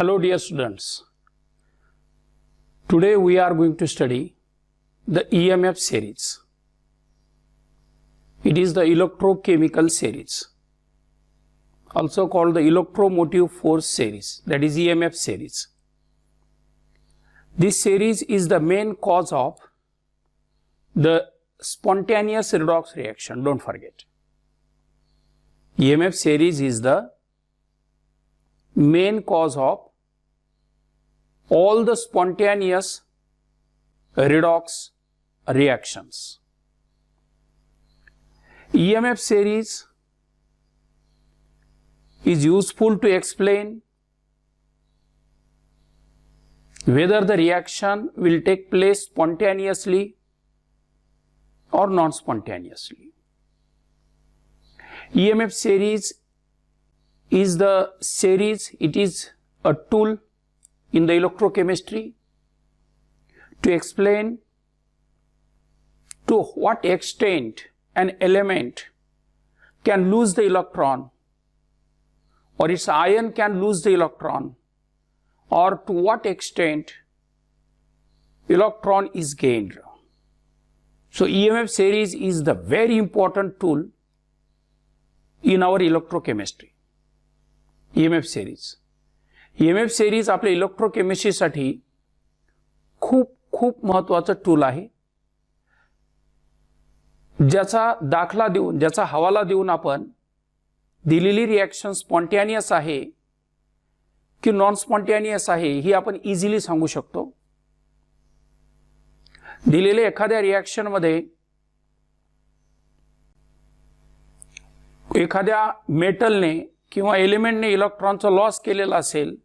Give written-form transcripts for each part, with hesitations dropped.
Hello dear students, today we are going to study the EMF series. It is the electrochemical series, also called the electromotive force series, that is EMF series. This series is the main cause of the spontaneous redox reaction, don't forget. EMF series is the main cause of all the spontaneous redox reactions. EMF series is useful to explain whether the reaction will take place spontaneously or non-spontaneously. EMF series is the series, it is a tool in the electrochemistry to explain to what extent an element can lose the electron or its ion can lose the electron, or to what extent electron is gained. So EMF series is the very important tool in our electrochemistry. EMF series आपल्या इलेक्ट्रोकेमिस्ट्रीसाठी खूप महत्त्वाचं tool आहे, ज्याचा दाखला देऊन ज्याचा हवाला देऊन आपण दिलेली रिएक्शन स्पॉन्टेनियस आहे की नॉन स्पॉन्टेनियस आहे ही आपण इझिली सांगू शकतो. दिलेल्या एखाद्या रिएक्शन मध्ये एखाद्या मेटलने किंवा एलिमेंटने इलेक्ट्रॉनचा लॉस केलेला असेल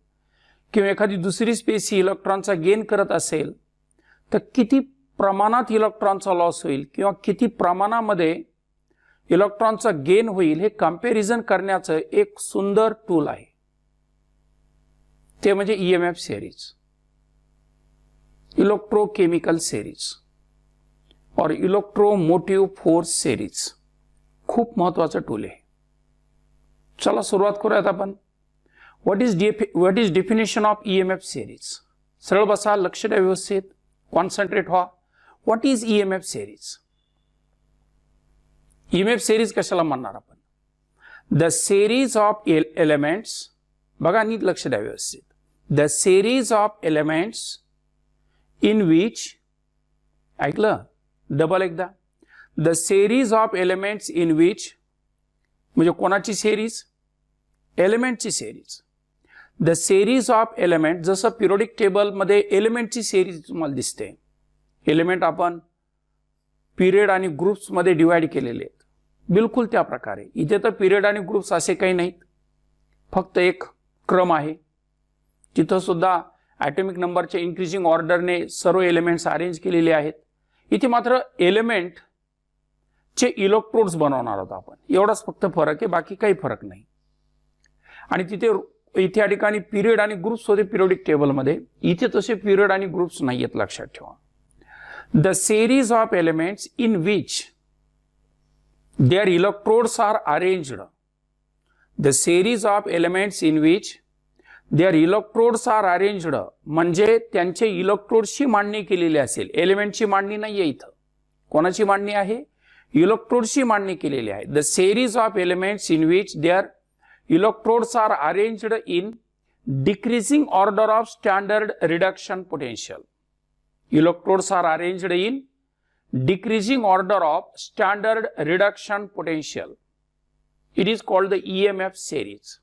किंवा एखादी दुसरी स्पेसी इलेक्ट्रॉनचा गेन करत असेल तर किती प्रमाणात इलेक्ट्रॉनचा लॉस होईल किंवा किती प्रमाणामध्ये इलेक्ट्रॉनचा गेन होईल हे कंपॅरिझन करण्याचं एक सुंदर टूल आहे, ते म्हणजे EMF सीरीज, इलेक्ट्रोकेमिकल सीरीज और इलेक्ट्रोमोटिव फोर्स सीरीज. खूप महत्त्वाचं टूल आहे. चला सुरुवात करूयात आपण. What is definition of EMF series. सरळ बसा, लक्ष द्या, व्यवस्थित कॉन्सन्ट्रेट व्हा. What is EMF series. EMF series कशाला म्हणणार आपण? द सेरीज ऑफ एलिमेंट्स, बघा नीट लक्ष द्या व्यवस्थित. The series of elements in which, ऐकलं डबल एकदा, the series of elements in which म्हणजे कोणाची सेरीज? एलिमेंटची series. The series of element, जसं पिरियोडिक टेबल मध्ये एलिमेंटची सेरीज तुम्हाला दिसते. एलिमेंट आपण पिरियड आणि ग्रुप्स मध्ये डिवाइड केलेले आहेत, बिलकुल त्या प्रकारे इथे तर पिरियड आणि ग्रुप्स असे काही नाहीत, फक्त एक क्रम आहे. तिथं सुद्धा ॲटॉमिक नंबरच्या इन्क्रीजिंग ऑर्डरने सर्व एलिमेंट्स अरेंज केलेले आहेत. इथे मात्र एलिमेंट चे इलेक्ट्रोड्स बनवणार आहोत आपण, एवढाच फक्त फरक आहे, बाकी काही फरक नाही. आणि इथे या ठिकाणी पिरियड आणि ग्रुप्स होते पिरियोडिक टेबल मध्ये, इथे तसे पिरियड आणि ग्रुप्स नाही आहेत, लक्षात ठेवा. The series of elements in which their electrodes are arranged. The series of elements in which their electrodes are arranged म्हणजे त्यांचे इलेक्ट्रोड्सची मांडणी केलेली असेल. एलिमेंटची मांडणी नाहीये इथं. कोणाची मांडणी आहे? इलेक्ट्रोड्सची मांडणी केलेली आहे. The series of elements in which their electrodes are arranged in decreasing order of standard reduction potential. Electrodes are arranged in decreasing order of standard reduction potential. It is called the EMF series.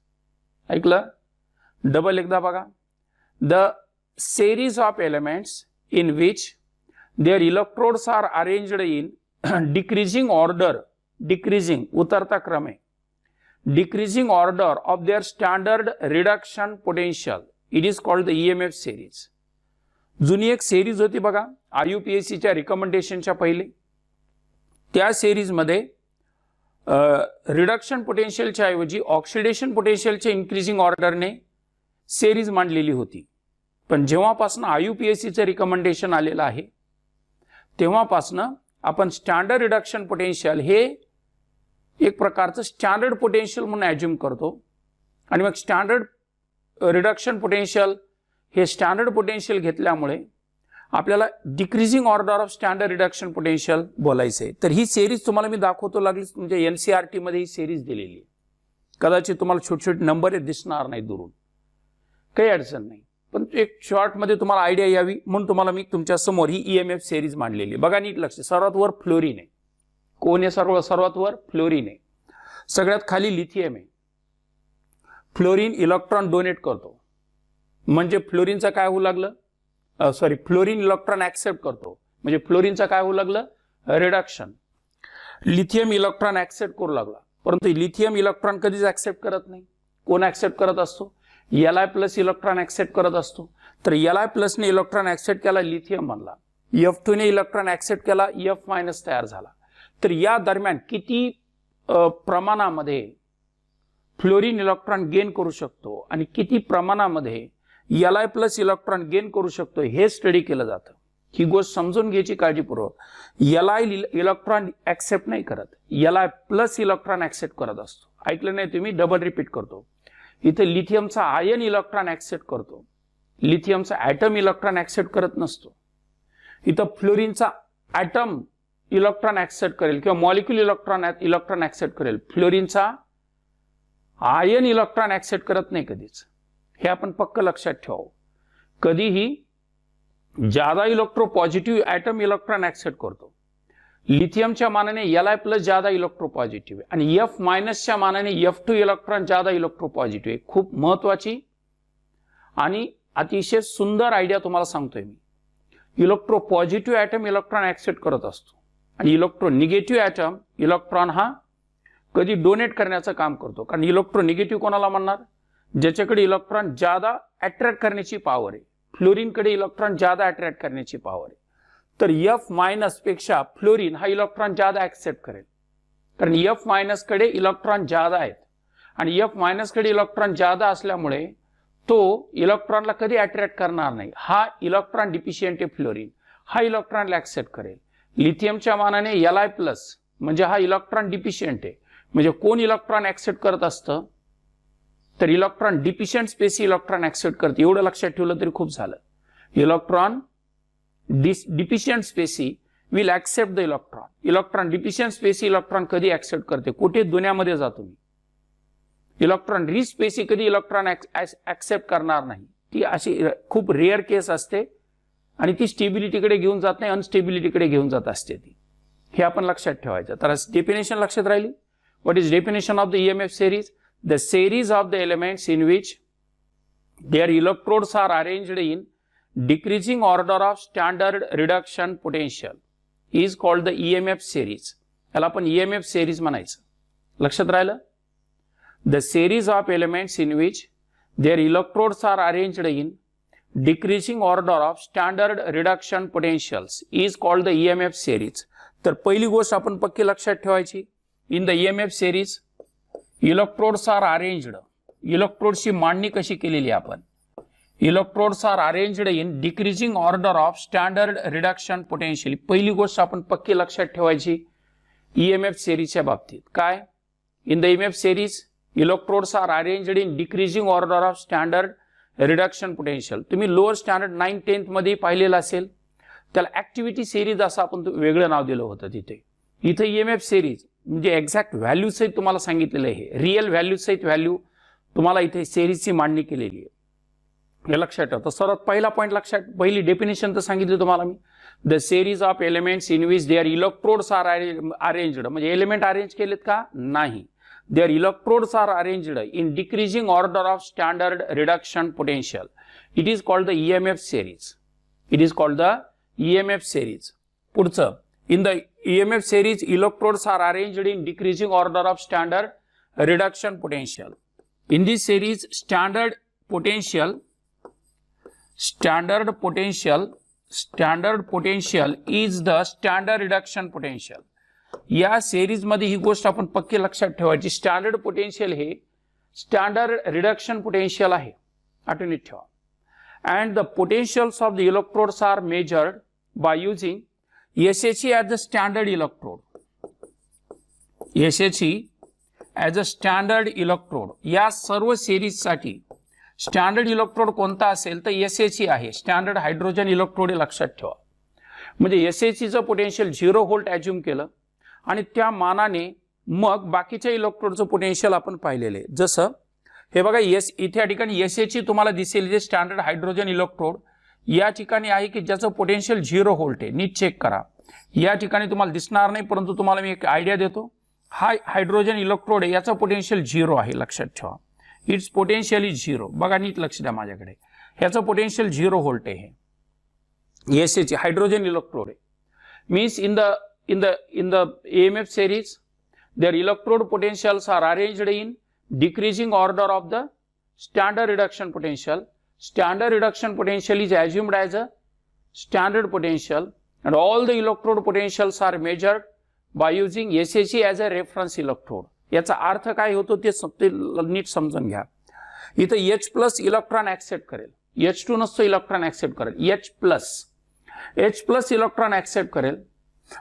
ऐकलं? Double एकदा बघा. The series of elements in which their electrodes are arranged in decreasing order, decreasing उतरता क्रम है, decreasing order of their standard reduction potential, it is called the EMF series. जुनी एक series होती बघा IUPAC च्या रिकमेंडेशनच्या पहिले, त्या सेरीज मध्ये रिडक्शन पोटेन्शियलच्या ऐवजी ऑक्सिडेशन पोटेन्शियलच्या इन्क्रीजिंग ऑर्डरने सेरीज मांडलेली होती. पण जेव्हापासून IUPAC चे रिकमेंडेशन आलेलं आहे तेव्हापासून आपण स्टँडर्ड रिडक्शन पोटेन्शियल हे एक प्रकारचं स्टँडर्ड पोटेन्शियल म्हणून ॲज्युम करतो आणि मग स्टँडर्ड रिडक्शन पोटेन्शियल हे स्टँडर्ड पोटेन्शियल घेतल्यामुळे आपल्याला decreasing order of standard reduction potential बोलायचं आहे. तर ही सिरीज तुम्हाला मी दाखवतो लागली, म्हणजे एनसीईआरटी मध्ये ही सिरीज दिलेली आहे. कदाचित तुम्हाला छोटे छोटे नंबर दिसणार नाही दुरून, काही अडचण नाही, पण एक शॉर्टमध्ये तुम्हाला आयडिया यावी म्हणून तुम्हाला मी तुमच्या समोर ही ईएमएफ सिरीज मांडलेली आहे. बघा नीट लक्ष, सर्वात वर फ्लोरीन आहे. कोण आहे सर्वात वर? फ्लोरीन आहे. सगळ्यात खाली लिथियम आहे. फ्लोरीन इलेक्ट्रॉन डोनेट करतो, म्हणजे फ्लोरीनचं काय होऊ लागलं, फ्लोरीन इलेक्ट्रॉन ऍक्सेप्ट करतो, म्हणजे फ्लोरीनचं काय होऊ लागलं, रिडक्शन. लिथियम इलेक्ट्रॉन ऍक्सेप्ट करू लागला, परंतु लिथियम इलेक्ट्रॉन कधीच ऍक्सेप्ट करत नाही. कोण ऍक्सेप्ट करत असतो? Li प्लस इलेक्ट्रॉन ऍक्सेप्ट करत असतो. तर Li प्लसने इलेक्ट्रॉन ऍक्सेप्ट केला, लिथियम बनला. F2 ने इलेक्ट्रॉन ऍक्सेप्ट केला, F मायनस तयार झाला. तर या दरम्यान किती प्रमाणामध्ये फ्लोरीन इलेक्ट्रॉन गेन करू शकतो आणि किती प्रमाणामध्ये Li प्लस इलेक्ट्रॉन गेन करू शकतो हे स्टडी केलं जातं. ही गोष्ट समजून घ्यायची काळजीपूर्वक. Li इलेक्ट्रॉन ऍक्सेप्ट नाही करत, Li प्लस इलेक्ट्रॉन ऍक्सेप्ट करत असतो. ऐकलं नाही तुम्ही? डबल रिपीट करतो. इथे लिथियमचा आयन इलेक्ट्रॉन ऍक्सेप्ट करतो, लिथियमचा ऍटम इलेक्ट्रॉन ऍक्सेप्ट करत नसतो. इथं फ्लोरीनचा ऍटम इलेक्ट्रॉन ऍक्सेप्ट करेल किंवा मॉलिक्यूल इलेक्ट्रॉन ऍक्सेप्ट करेल, फ्लोरीनचा आयन इलेक्ट्रॉन ऍक्सेप्ट करत नाही कधीच. हे आपण पक्क लक्षात ठेवावं. कधीही ज्यादा electro positive atom electron accept करतो. लिथियमच्या मानाने Li प्लस ज्यादा इलेक्ट्रो पॉझिटिव्ह आहे आणि F मायनसच्या मानाने F2 इलेक्ट्रॉन ज्यादा इलेक्ट्रो पॉझिटिव्ह आहे. खूप महत्वाची आणि अतिशय सुंदर आयडिया तुम्हाला सांगतोय मी. Electro positive atom electron accept करत असतो आणि इलेक्ट्रो निगेटिव्ह ऍटम इलेक्ट्रॉन हा कधी डोनेट करण्याचं काम करतो. कारण इलेक्ट्रो निगेटिव्ह कोणाला म्हणणार? ज्याच्याकडे इलेक्ट्रॉन ज्यादा अट्रॅक्ट करण्याची पॉवर आहे. फ्लोरीनकडे इलेक्ट्रॉन ज्यादा अट्रॅक्ट करण्याची पॉवर आहे. तर F मायनस पेक्षा फ्लोरीन हा इलेक्ट्रॉन ज्यादा ऍक्सेप्ट करेल, कारण F मायनस कडे इलेक्ट्रॉन ज्यादा आहेत आणि F मायनस कडे इलेक्ट्रॉन ज्यादा असल्यामुळे तो इलेक्ट्रॉनला कधी अट्रॅक्ट करणार नाही. हा इलेक्ट्रॉन डिफिशियंट आहे फ्लोरीन, हा इलेक्ट्रॉनला ऍक्सेप्ट करेल. लिथियमच्या मानाने Li प्लस म्हणजे हा इलेक्ट्रॉन डिफिशियंट आहे, म्हणजे कोण इलेक्ट्रॉन ऍक्सेप्ट करत असतं? तर electron deficient species electron accept करते. एवढं लक्षात ठेवलं तरी खूप झालं. Electron deficient species will accept the electron. Electron deficient species electron कधी ऍक्सेप्ट करते? कुठे दुनियामध्ये जातो मी. इलेक्ट्रॉन रिच स्पेसी कधी इलेक्ट्रॉन ऍक्सेप्ट करणार नाही. ती अशी खूप रेअर केस असते आणि ती स्टेबिलिटीकडे घेऊन जात नाही, अनस्टेबिलिटीकडे घेऊन जात असते ती. हे आपण लक्षात ठेवायचं. तर डेफिनेशन लक्षात राहिली. What is definition of the EMF series? The series of the elements in which their electrodes are arranged in decreasing order of standard reduction potential is called the EMF series. याला आपण EMF series म्हणायचं. लक्षात राहिलं? The series of elements in which their electrodes are arranged in decreasing order of standard reduction potentials is called the EMF series. तर पहिली गोष्ट आपण पक्की लक्षात ठेवायची. In the EMF series electrodes are arranged. इलेक्ट्रोड्सची मांडणी कशी केलेली आपण? Electrodes are arranged in decreasing order of standard reduction potential. पहिली गोष्ट आपण पक्की लक्षात ठेवायची ईएमएफ सिरीजच्या बाबतीत. काय? In the EMF series electrodes are arranged in decreasing order of standard reduction potential. तुम्ही लोअर स्टँडर्ड 9th 10th मध्ये पाहिलेलं असेल. त्याला ऍक्टिव्हिटी सिरीज असं आपण वेगळं नाव दिलं होतं तिथे. इथे ईएमएफ सिरीज म्हणजे एक्झॅक्ट व्हॅल्यू सहित तुम्हाला सांगितलेलं आहे. रिअल व्हॅल्यू सहित व्हॅल्यू तुम्हाला इथे सिरीजची मांडणी केलेली आहे. हे लक्षात ठेवा. तर सर्वात पहिला पॉईंट लक्षात, पहिली डेफिनेशन तर सांगितली तुम्हाला मी. The series of elements in which their electrodes are arranged. म्हणजे एलिमेंट अरेंज केलेत का? नाही. Their electrodes are arranged in decreasing order of standard reduction potential. It is called the EMF series. It is called the EMF series. पुढचं, in the EMF series electrodes are arranged in decreasing order of standard reduction potential. In this series standard potential is the standard reduction potential. या series मध्ये ही गोष्ट आपण पक्की लक्षात ठेवायची. Standard potential हे standard reduction potential आहे. आठवणीत ठेवा. and the potentials of the electrodes are measured by using SHE as the standard electrode. SHE as a standard electrode. या सर्व सिरीज साठी स्टँडर्ड इलेक्ट्रोड कोणता असेल तर SHE आहे, स्टँडर्ड हायड्रोजन इलेक्ट्रोड, हे लक्षात ठेवा. म्हणजे SHEचं पोटेन्शियल 0 व्होल्ट ॲज्युम केलं आणि त्या मानाने मग बाकीच्या इलेक्ट्रोडचं पोटेन्शियल आपण पाहिलेले. जसं हे बघा, इथे या ठिकाणी SHE तुम्हाला दिसेल, जे स्टँडर्ड हायड्रोजन इलेक्ट्रोड या ठिकाणी आहे की ज्याचं पोटेन्शियल 0 व्होल्ट आहे. नीट चेक करा, या ठिकाणी तुम्हाला दिसणार नाही, परंतु तुम्हाला मी एक आयडिया देतो. हा हायड्रोजन इलेक्ट्रोड आहे, याचं पोटेन्शियल 0 आहे, लक्षात ठेवा. Its potential is 0. बघा नीट लक्ष द्या माझ्याकडे, ह्याचं पोटेन्शियल 0 व्होल्ट आहे. हे SHE हायड्रोजन इलेक्ट्रोड आहे. Means in the AMF series their electrode potentials are arranged in decreasing order of the standard reduction potential. Standard reduction potential is assumed as a standard potential and all the electrode potentials are measured by using SHE as a reference electrode. याचा अर्थ काय होतो ते नीट समजून घ्या. इथं H plus electron accept करेल, H2 नसतो इलेक्ट्रॉन ऍक्सेप्ट करेल, H प्लस इलेक्ट्रॉन ऍक्सेप्ट करेल.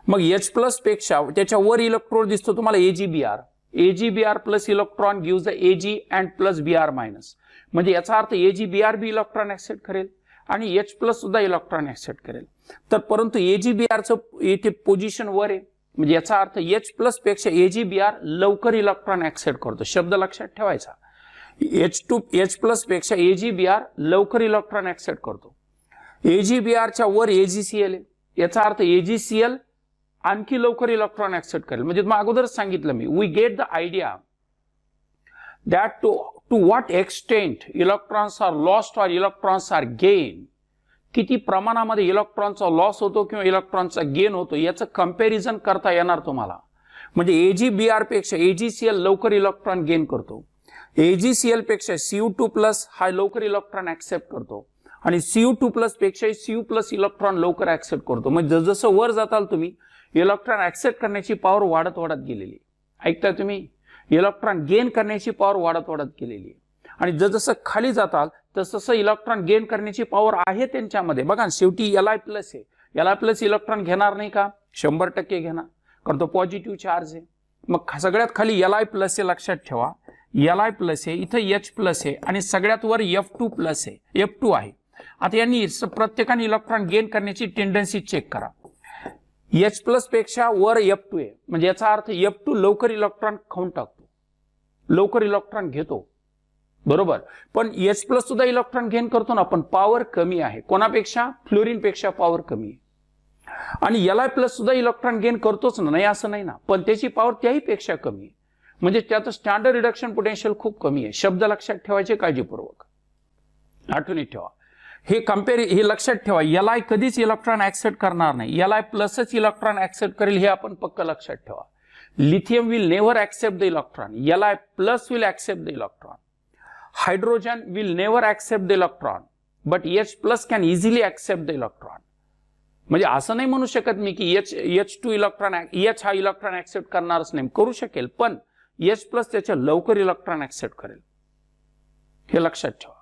मग H प्लस पेक्षा त्याच्या वर इलेक्ट्रोड दिसतो तुम्हाला AgBr plus electron gives the Ag and plus Br minus. म्हणजे याचा अर्थ AgBr बी इलेक्ट्रॉन ऍक्सेप्ट करेल आणि H प्लस सुद्धा इलेक्ट्रॉन ऍक्सेप्ट करेल. तर परंतु AgBrचं इथे पोझिशन वर आहे, म्हणजे याचा अर्थ H प्लस पेक्षा AgBr लवकर इलेक्ट्रॉन ऍक्सेप्ट करतो. शब्द लक्षात ठेवायचा, H प्लस पेक्षा AgBr लवकर इलेक्ट्रॉन ऍक्सेप्ट करतो. AgBrच्या वर AgCl आहे, याचा अर्थ AgCl आणखी लवकर इलेक्ट्रॉन ऍक्सेप्ट करेल. म्हणजे मग अगोदरच सांगितलं मी, we get the idea that to what extent electrons are lost or electrons are gain. किती प्रमाणामध्ये इलेक्ट्रॉनचा लॉस होतो किंवा इलेक्ट्रॉनचा गेन होतो याचं कंपॅरिझन करता येणार तुम्हाला. म्हणजे AgBr पेक्षा AgCl लवकर इलेक्ट्रॉन गेन करतो, AgCl पेक्षा Cu2 प्लस हा लवकर इलेक्ट्रॉन ऍक्सेप्ट करतो आणि Cu2 प्लस पेक्षा Cu प्लस इलेक्ट्रॉन लवकर ऍक्सेप्ट करतो. म्हणजे जसं वर जाताल तुम्ही इलेक्ट्रॉन ऍक्सेप्ट करण्याची पॉवर वाढत गेलेली. ऐकताय तुम्ही, इलेक्ट्रॉन गेन करण्याची पॉवर वाढत गेलेली. आणि जसं खाली जाताल तसं इलेक्ट्रॉन गेन करण्याची पॉवर आहे त्यांच्यामध्ये. बघा शेवटी Li प्लस आहे, Li प्लस इलेक्ट्रॉन घेणार नाही का? 100% घेणार, कारण तो पॉझिटिव्ह चार्ज आहे. मग सगळ्यात खाली Li प्लस आहे, लक्षात ठेवा, Li प्लस आहे, इथं H प्लस आहे आणि सगळ्यात वर F2 प्लस आहे, F2 आहे. आता यांनी प्रत्येकाने इलेक्ट्रॉन गेन करण्याची टेंडन्सी चेक करा. H प्लस पेक्षा वर F2 आहे, म्हणजे याचा अर्थ F2 लवकर इलेक्ट्रॉन खाऊन टाकतो, लवकर इलेक्ट्रॉन घेतो, बरोबर. पण H प्लस सुद्धा इलेक्ट्रॉन गेन करतो ना, पण पॉवर कमी आहे. कोणापेक्षा? फ्लोरीन पेक्षा पॉवर कमी आहे. आणि Li प्लस सुद्धा इलेक्ट्रॉन गेन करतोच ना, नाही असं नाही ना, पण त्याची पॉवर त्याही पेक्षा कमी आहे. म्हणजे त्याचं स्टँडर्ड रिडक्शन पोटेन्शियल खूप कमी आहे. शब्द लक्षात ठेवायचे काळजीपूर्वक, आठवणी ठेवा. हे लक्षात ठेवा, Li कधीच इलेक्ट्रॉन ऍक्सेप्ट करणार नाही, Li प्लसच इलेक्ट्रॉन ऍक्सेप्ट करेल, हे आपण पक्क लक्षात ठेवा. Lithium will never accept the electron, Li plus will accept the electron. Hydrogen will never accept the electron, but H plus can easily accept the electron. म्हणजे असं नाही म्हणू शकत मी की H2 इलेक्ट्रॉन, H हा इलेक्ट्रॉन ऍक्सेप्ट करणारच नाही, करू शकेल, पण H प्लस त्याच्या लवकर इलेक्ट्रॉन ऍक्सेप्ट करेल, हे लक्षात ठेवा.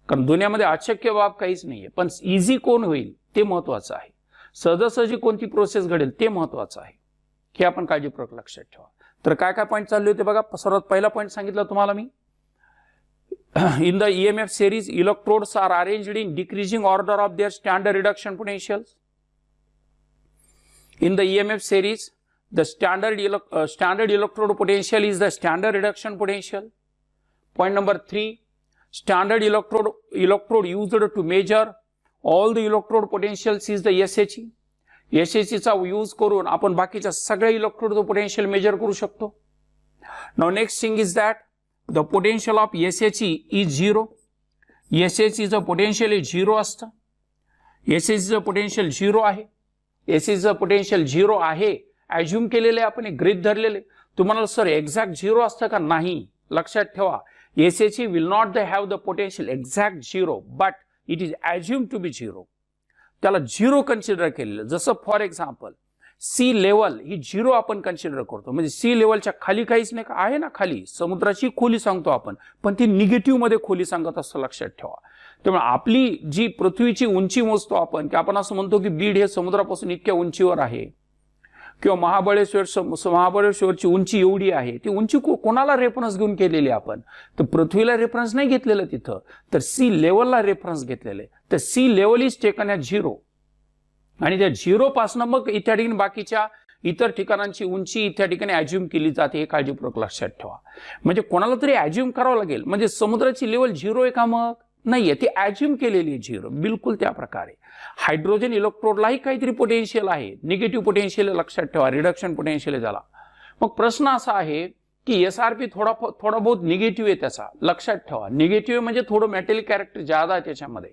कारण दुनियामध्ये अशक्य बाब काहीच नाहीये, पण इझी कोण होईल ते महत्वाचं आहे, सहजासहजी कोणती प्रोसेस घडेल ते महत्वाचं आहे, हे आपण काळजीपूर्वक लक्षात ठेवा. तर काय काय पॉईंट चालले होते बघा. सर्वात पहिला पॉईंट सांगितला तुम्हाला मी, in the EMF series electrodes are arranged in decreasing order of their standard reduction potentials. In the EMF series, the standard electrode potential is the standard reduction potential. Point number 3, standard electrode used to measure all the electrode potentials is the SHE. SHE चा use करून आपण बाकीच्या सगळ्या इलेक्ट्रोडचं potential major करू शकतो. Now next thing is that the potential of SHE is 0. SHEचं potential 0 असतं. SHEचं potential 0 आहे. SHEचं potential 0 आहे ॲज्युम केलेले, आपण एक गृहीत धरलेले. तुम्हाला सर एक्झॅक्ट 0 असतं का? नाही. लक्षात ठेवा, SHE will not have the potential exact 0, but it is assumed to be 0. त्याला 0 कन्सिडर केलेलं. जसं फॉर एक्झाम्पल सी लेवल ही 0 आपण कन्सिडर करतो, म्हणजे सी लेवलच्या खाली काहीच नाही का, आहे ना खाली समुद्राची खोली सांगतो आपण, पण ती निगेटिव्ह मध्ये खोली सांगत असतं, लक्षात ठेवा. त्यामुळे आपली जी पृथ्वीची उंची मोजतो आपण, की आपण असं म्हणतो की बीड हे समुद्रापासून इतक्या उंचीवर आहे, किंवा महाबळेश्वरची उंची एवढी आहे, ती उंची कोणाला रेफरन्स घेऊन केलेली आपण? तर पृथ्वीला रेफरन्स नाही घेतलेलं तिथं, तर सी लेवलला रेफरन्स घेतलेले. तर sea level is taken at 0 आणि त्या 0 पासून मग इत्या ठिकाणी बाकीच्या इतर ठिकाणांची उंची इत्या ठिकाणी ॲज्युम केली जाते. हे काळजीपूर्वक लक्षात ठेवा. म्हणजे कोणाला तरी ॲज्युम करावं लागेल. म्हणजे समुद्राची लेवल 0 आहे का? मग नाहीये, ती ॲज्युम केलेली आहे 0. बिलकुल त्या प्रकारे हायड्रोजन इलेक्ट्रोडलाही काहीतरी पोटेन्शियल आहे, निगेटिव्ह पोटेन्शियल लक्षात ठेवा, रिडक्शन पोटेन्शियल झाला. मग प्रश्न असा आहे की SRP थोडा बहुत निगेटिव्ह आहे त्याचा, लक्षात ठेवा. निगेटिव्ह म्हणजे थोडं मेटॅलिक कॅरेक्टर ज्यादा आहे त्याच्यामध्ये,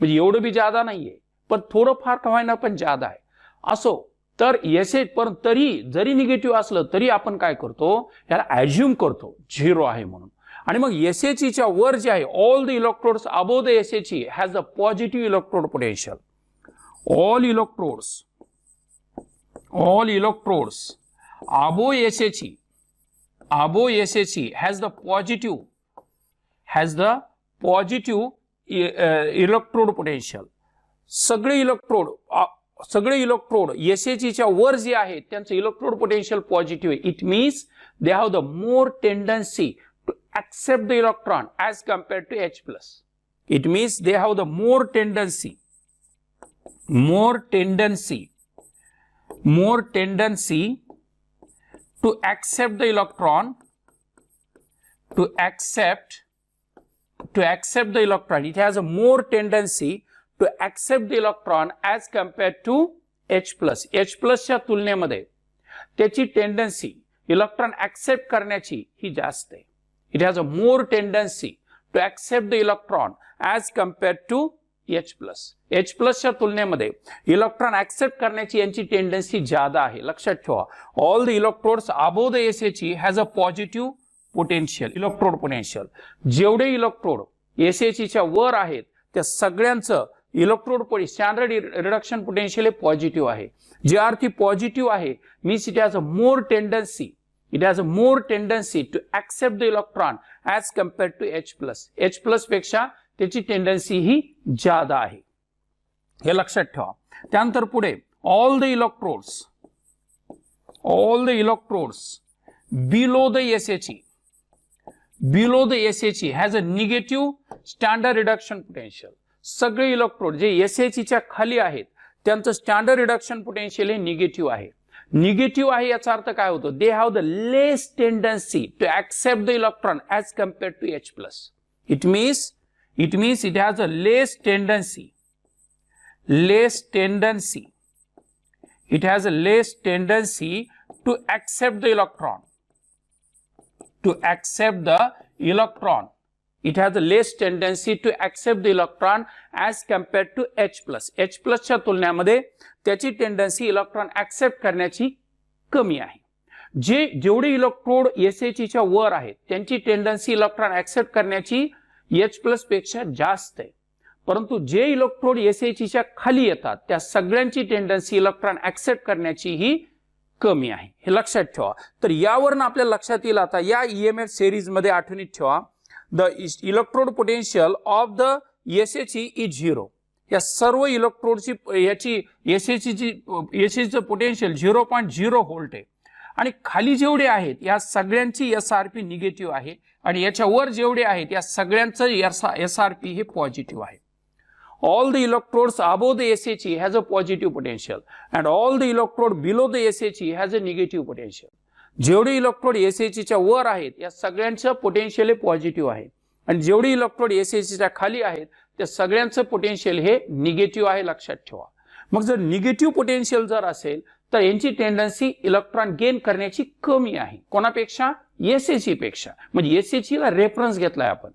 म्हणजे एवढं बी ज्यादा नाहीये, पण थोडं फार कमायना पण ज्यादा आहे. असो तर एसएच, पण तरी जरी निगेटिव्ह असलं तरी आपण काय करतो, याला ॲज्युम करतो 0 आहे म्हणून. आणि मग SHEच्या वर जे आहे, all the electrodes above the SHE has the positive electrode potential. all electrodes above SHE has the positive electrode potential. सगळे इलेक्ट्रोड SHEच्या वर जे आहेत त्यांचं इलेक्ट्रोड पोटेन्शियल पॉझिटिव्ह आहे. It means they have the more tendency to accept the electron as compared to H+. It means they have the more tendency to accept the electron, It has a more tendency to accept the electron as compared to H+. H+ च्या तुलनेमध्ये त्याची tendency electron accept करण्याची ही जास्त आहे. It has a more tendency to accept the electron as compared to H+. H+ च्या तुलनेमध्ये electron accept करण्याची यांची टेंडन्सी ज्यादा आहे. लक्षात ठेवा. All the electrodes above the SHE has a positive potential, electrode potential. जेवढे इलेक्ट्रोड SHEच्या वर आहेत त्या सगळ्यांचं इलेक्ट्रोड स्टँडर्ड रिडक्शन पोटेन्शियल हे पॉझिटिव्ह आहे. जे अर्थी पॉझिटिव्ह आहे means it has a more tendency to accept the electron as compared to H+. H+ पेक्षा त्याची टेंडन्सी ही ज्यादा आहे, हे लक्षात ठेवा. त्यानंतर पुढे all the electrodes below the SHE has a negative standard reduction potential. सगळे इलेक्ट्रोड जे SHEच्या खाली आहेत त्यांचं स्टँडर्ड रिडक्शन पोटेन्शियल हे निगेटिव्ह आहे. निगेटिव्ह आहे याचा अर्थ काय होतो, they have the less tendency to accept the electron as compared to H+. It means it has a less tendency. It has a less tendency to accept the electron. It has a less tendency to accept the electron as compared to H+. H+ च्या तुलनेमध्ये त्याची tendency electron accept करण्याची कमी आहे. जेवढे electrode SHEच्या वर आहेत त्यांची टेंडन्सी इलेक्ट्रॉन ऍक्सेप्ट करण्याची H+ पेक्षा जास्त आहे. परंतु जे इलेक्ट्रोड SHEच्या खाली येतात त्या सगळ्यांची टेंडन्सी इलेक्ट्रॉन ऍक्सेप्ट करण्याची ही कमी आहे, हे लक्षात ठेवा. तर यावरून आपल्या लक्षात येईल आता या EMF सिरीज मध्ये आठवणीत ठेवा, the electrode potential of the SHE is 0. या सर्व इलेक्ट्रोडची याची SHEचं पोटेन्शियल 0.0 व्होल्ट आहे. आणि खाली जेवढे आहेत या सगळ्यांची SRP निगेटिव्ह आहे आणि याच्या वर जेवढे आहेत या सगळ्यांचं SRP हे पॉझिटिव्ह आहे. All the electrodes above the SHE has a positive potential and all the electrode below the SHE has a negative potential. जेवढे इलेक्ट्रोड SHEच्या वर आहेत या सगळ्यांचं पोटेन्शियल हे पॉझिटिव्ह आहे आणि जेवढे इलेक्ट्रोड SHEच्या खाली आहेत त्या सगळ्यांचं पोटेन्शियल हे निगेटिव्ह आहे, लक्षात ठेवा. मग जर निगेटिव्ह पोटेन्शियल जर असेल तर यांची टेंडन्सी इलेक्ट्रॉन गेन करण्याची कमी आहे. कोणापेक्षा? SHE पेक्षा. म्हणजे SHEला रेफरन्स घेतलाय आपण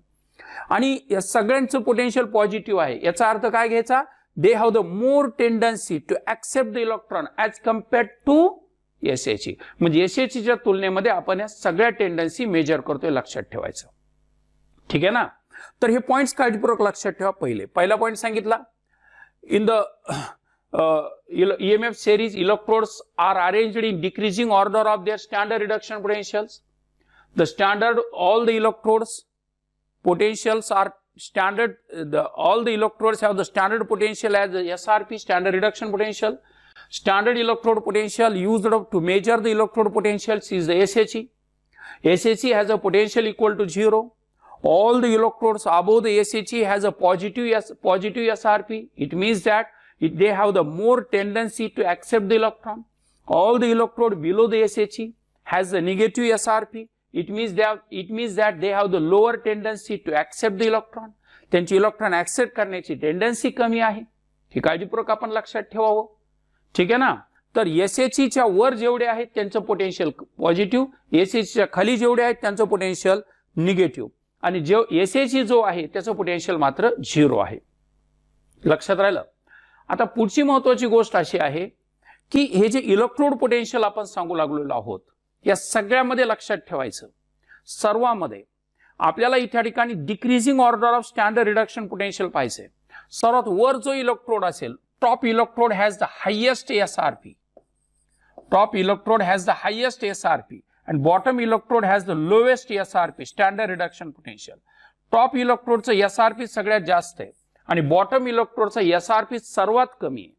आणि या सगळ्यांचं पोटेन्शियल पॉझिटिव्ह आहे. याचा अर्थ काय घ्यायचा, they have the more tendency to accept the electron as compared to SHE. म्हणजे SHEच्या तुलनेमध्ये आपण या सगळ्या टेंडन्सी मेजर करतोय, लक्षात ठेवायचं. ठीक आहे ना. तर हे पॉइंट्स काळजीपूर्वक लक्षात ठेवा. पहिला पॉइंट सांगितला, in the EMF series electrodes are arranged in decreasing order of their standard reduction potentials. All the electrodes potentials are standard. All the electrodes have the standard potential as the SRP, standard reduction potential. Standard electrode potential used to measure the electrode potentials is the SHE. SHE has a potential equal to 0. All the electrodes above the SHE has a positive SRP. It means that they have the more tendency to accept the electron. All the electrode below the SHE has a negative SRP. It means that they have the lower tendency to accept the electron. त्यांची electron accept करण्याची tendency कमी आहे. ही काळजीपूर्वक आपण लक्षात ठेवावं. ठीक आहे ना. तर एसएचई च्या वर जेवढे आहेत त्यांचं पोटेन्शियल पॉझिटिव्ह, एसएचई च्या खाली जेवढे आहेत त्यांचं पोटेन्शियल निगेटिव्ह, आणि जो एसएचई जो आहे त्याचं पोटेन्शियल मात्र 0 आहे. लक्षात राहिलं. आता पुढची महत्त्वाची गोष्ट अशी आहे की हे जे इलेक्ट्रोड पोटेन्शियल आपण सांगू लागलेलो आहोत या सगळ्यामध्ये लक्षात ठेवायचं, सर्वांमध्ये आपल्याला इथे ठिकाणी decreasing order of standard reduction potential पाहिजे. सर्वात वर जो इलेक्ट्रोड असेल, top electrode has the highest SRP. Top electrode has the highest SRP and bottom electrode has the lowest SRP, standard reduction potential. Top इलेक्ट्रोडचं SRP सगळ्यात जास्त आहे आणि बॉटम इलेक्ट्रोडचा SRP सर्वात कमी आहे.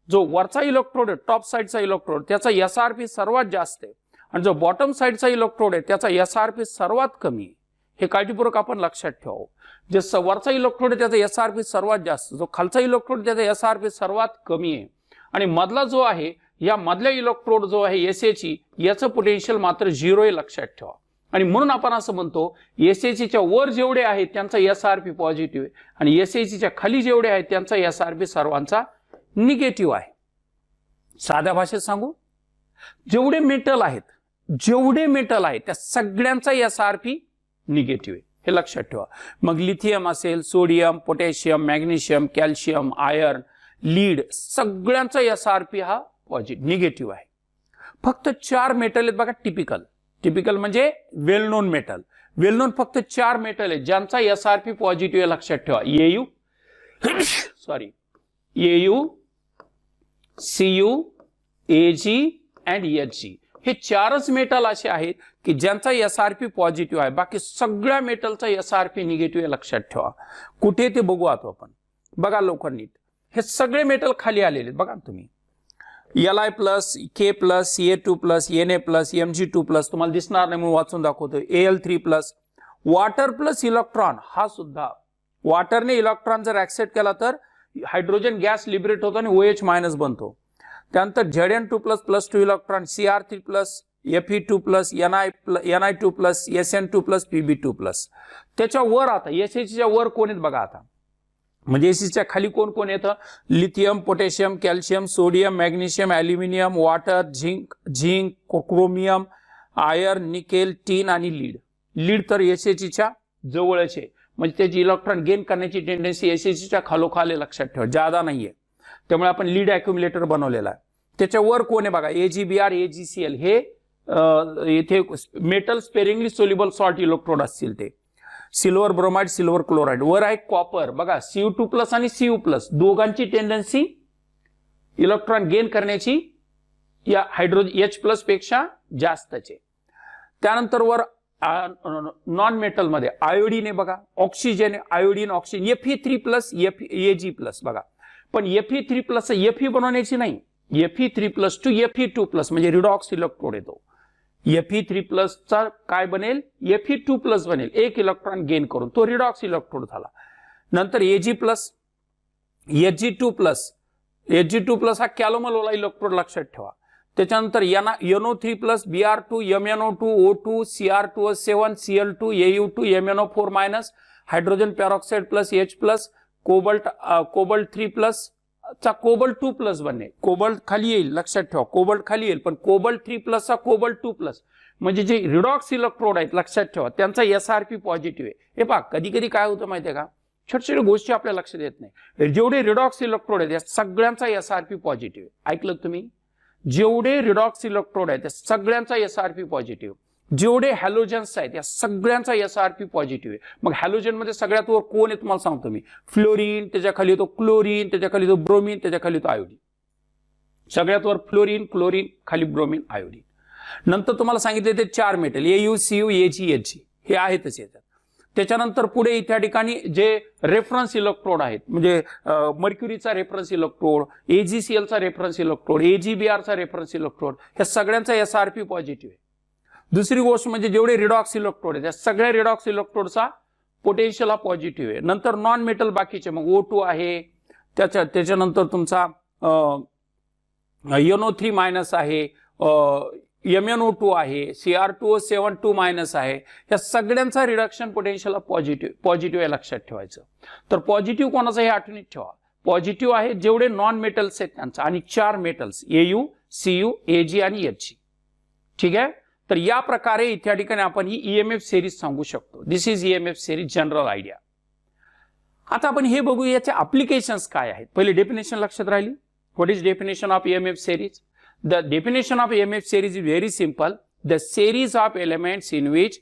जो वरचा इलेक्ट्रोड आहे, टॉप साइडचा इलेक्ट्रोड, त्याचा SRP सर्वात जास्त आहे आणि जो बॉटम साइडचा इलेक्ट्रोड आहे त्याचा SRP सर्वात कमी आहे. हे काळजीपूर्वक आपण लक्षात ठेवावं. जे वरचा इलेक्ट्रोड आहे त्याचा SRP सर्वात जास्त, जो खालचा इलेक्ट्रोड त्याचा SRP सर्वात कमी आहे, आणि मधला जो आहे या मधल्या इलेक्ट्रोड जो आहे एसएचई याचं पोटेन्शियल मात्र 0 आहे. लक्षात ठेवा. आणि म्हणून आपण असं म्हणतो एसएचई च्या वर जेवढे आहेत त्यांचा एसआरपी पॉझिटिव्ह आहे आणि एसएचई च्या खाली जेवढे आहेत त्यांचा एसआरपी सर्वांचा निगेटिव्ह आहे. साध्या भाषेत सांगू, जेवढे मेटल आहेत त्या सगळ्यांचा एसआरपी निगेटिव्ह आहे. हे लक्षात ठेवा. मग लिथियम असेल, sodium, potassium, magnesium, calcium, iron, lead, सगळ्यांचा एसआरपी हा पॉझिटिव्ह निगेटिव्ह आहे. फक्त 4 मेटल आहेत बघा टिपिकल म्हणजे वेल नोन मेटल. वेल नोन फक्त 4 मेटल आहेत ज्यांचा एसआरपी पॉझिटिव्ह आहे. लक्षात ठेवा. AU, CU, AG and HG हे 4च मेटल असे आहेत की ज्यांचा एसआरपी पॉझिटिव्ह आहे. बाकी सगळ्या मेटलचा एसआरपी निगेटिव्ह आहे. लक्षात ठेवा. कुठे ते बघू आता आपण. बघा लवकर नीट. हे सगळे मेटल खाली आलेले आहेत बघा तुम्ही. Li plus, K plus, Ca2 plus, Na plus, Mg2 plus, तुम्हाला दिसणार नाही म्हणून वाचून दाखवतो. Al3 plus, water plus electron, हा सुद्धा वॉटरने इलेक्ट्रॉन जर ऍक्सेप्ट केला तर हायड्रोजन गॅस लिबरेट होतो आणि OH मायनस बनतो. त्यानंतर Zn2 plus plus 2 electron, Cr3 plus, Fe2 plus, Ni2 plus, Sn2 plus, Pb2 plus. त्याच्या वर आता एसएचच्या वर कोण आहेत बघा आता. म्हणजे एसएचच्या खाली कोण कोण येतं? Lithium, potassium, calcium, sodium, magnesium, aluminium, water, zinc, chromium, iron, nickel, tin आणि लीड. लीड तर एसएचच्या जवळच आहे, म्हणजे त्याची इलेक्ट्रॉन गेन करण्याची टेंडन्सी एसएचच्या खालोखाल आहे. लक्षात ठेवा. जादा नाहीये. त्यामुळे आपण लीड अॅक्युम्युलेटर बनवलेला आहे. त्याच्या वर कोण आहे बघा. AgBr, AgCl हे इथे metal sparingly soluble salt electrode असतील. ते सिल्वर ब्रोमाइड, सिल्वर क्लोराइड. वर आहे कॉपर बघा. Cu2 प्लस आणि Cu प्लस दोघांची टेंडन्सी इलेक्ट्रॉन गेन करण्याची या हायड्रोजन H प्लस पेक्षा जास्तच आहे. त्यानंतर वर नॉन मेटल मध्ये आयोडीन आहे बघा. Oxygen, iodine, oxygen, Fe3 plus, Ag plus बघा. पण Fe3 प्लस Fe बनवण्याची नाही. Fe3 plus two Fe2 plus म्हणजे रिडॉक्स इलेक्ट्रोड येतो. Fe3 प्लस चा काय बनेल? Fe2 प्लस बनेल. एक इलेक्ट्रॉन गेन करून तो रिडॉक्स इलेक्ट्रोड झाला. नंतर Ag प्लस, Hg2 प्लस हा कॅलोमल इलेक्ट्रोड. लक्षात ठेवा. त्याच्यानंतर NO3 plus, Br2, MnO2, O2, Cr2O7, Cl2, Au2, MnO4 minus, hydrogen peroxide plus, H plus, cobalt 3 plus चा कोबल्ट 2 प्लस बने. कोबल्ट खाली येईल. लक्षात ठेवा. कोबल्ट खाली येईल पण कोबल्ट 3 प्लस चा कोबल्ट 2 प्लस म्हणजे जे रिडॉक्स इलेक्ट्रोड आहेत लक्षात ठेवा त्यांचा एसआरपी पॉझिटिव्ह आहे. हे पहा कधी कधी काय होतं माहितीये का, छोट्या छोट्या गोष्टी आपल्या लक्षात येत नाही. जेवढे रिडॉक्स इलेक्ट्रोड आहेत या सगळ्यांचा एसआरपी पॉझिटिव्ह आहे. ऐकलं तुम्ही? जेवढे रिडॉक्स इलेक्ट्रोड आहेत त्या सगळ्यांचा एसआरपी पॉझिटिव्ह. जेवढे हॅलोजन्स आहेत या सगळ्यांचा एसआरपी पॉझिटिव्ह आहे. मग हॅलोजन मध्ये सगळ्यात वर कोण आहे तुम्हाला सांगतो मी. फ्लोरीन, त्याच्या खाली येतो क्लोरीन, त्याच्या खाली येतो ब्रोमीन, त्याच्या खाली येतो आयोडीन. सगळ्यात वर फ्लोरीन, क्लोरीन, खाली ब्रोमीन, आयोडीन. नंतर तुम्हाला सांगितले ते 4 metal AU, CU, Ag, Hg हे आहेतच येतात. त्याच्यानंतर पुढे इथे ठिकाणी जे रेफरन्स इलेक्ट्रोड आहेत, म्हणजे मर्क्युरीचा रेफरन्स इलेक्ट्रोड, AgClचा रेफरन्स इलेक्ट्रोड, AgBrचा रेफरन्स इलेक्ट्रोड, ह्या सगळ्यांचा SRP पॉझिटिव्ह आहे. दुसरी गोष्ट म्हणजे जेवढे रिडॉक्स इलेक्ट्रोड आहेत त्या सगळ्या रिडॉक्स इलेक्ट्रोडचा पोटेन्शियल हा पॉझिटिव्ह आहे. नंतर नॉन मेटल बाकीचे मग O2 आहे, त्याच्यानंतर तुमचा NO3 मायनस आहे, MnO2 आहे, Cr2O7 मायनस आहे, या सगळ्यांचा रिडक्शन पोटेन्शियल पॉझिटिव्ह आहे, लक्षात ठेवायचं. तर पॉझिटिव्ह कोणाचं हे आठवणीत ठेवा. पॉझिटिव्ह आहे जेवढे नॉन मेटल्स आहेत त्यांचा, आणि 4 मेटल्स Au, Cu, Ag आणि Hg. ठीक आहे. तर या प्रकारे इथे ठिकाणी आपण ही EMF सिरीज सांगू शकतो. This is EMF series general idea. आता आपण हे बघू याचे ऍप्लिकेशन्स काय आहेत. पहिले डेफिनेशन लक्षात राहिली. What is definition of EMF series? The definition of EMF series is very simple. The series of elements in which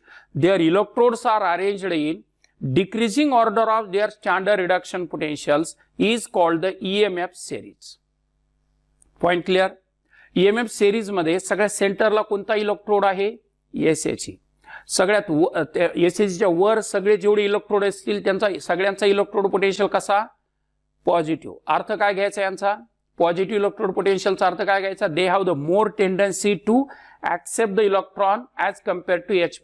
their electrodes are arranged in decreasing order of their standard reduction potentials is called the EMF series. Point clear? EMF series मध्ये सगळ्यात सेंटरला कोणता electrode आहे? SH. सगळ्यात SHच्या वर सगळे जेवढे electrode असतील त्यांचा सगळ्यांचा इलेक्ट्रोड पोटेन्शियल कसा? पॉझिटिव्ह. अर्थ काय घ्यायचा यांचा? पॉझिटिव्ह इलेक्ट्रोड पोटेन्शियलचा अर्थ काय घ्यायचा? They have the more tendency to accept the electron as compare to H+.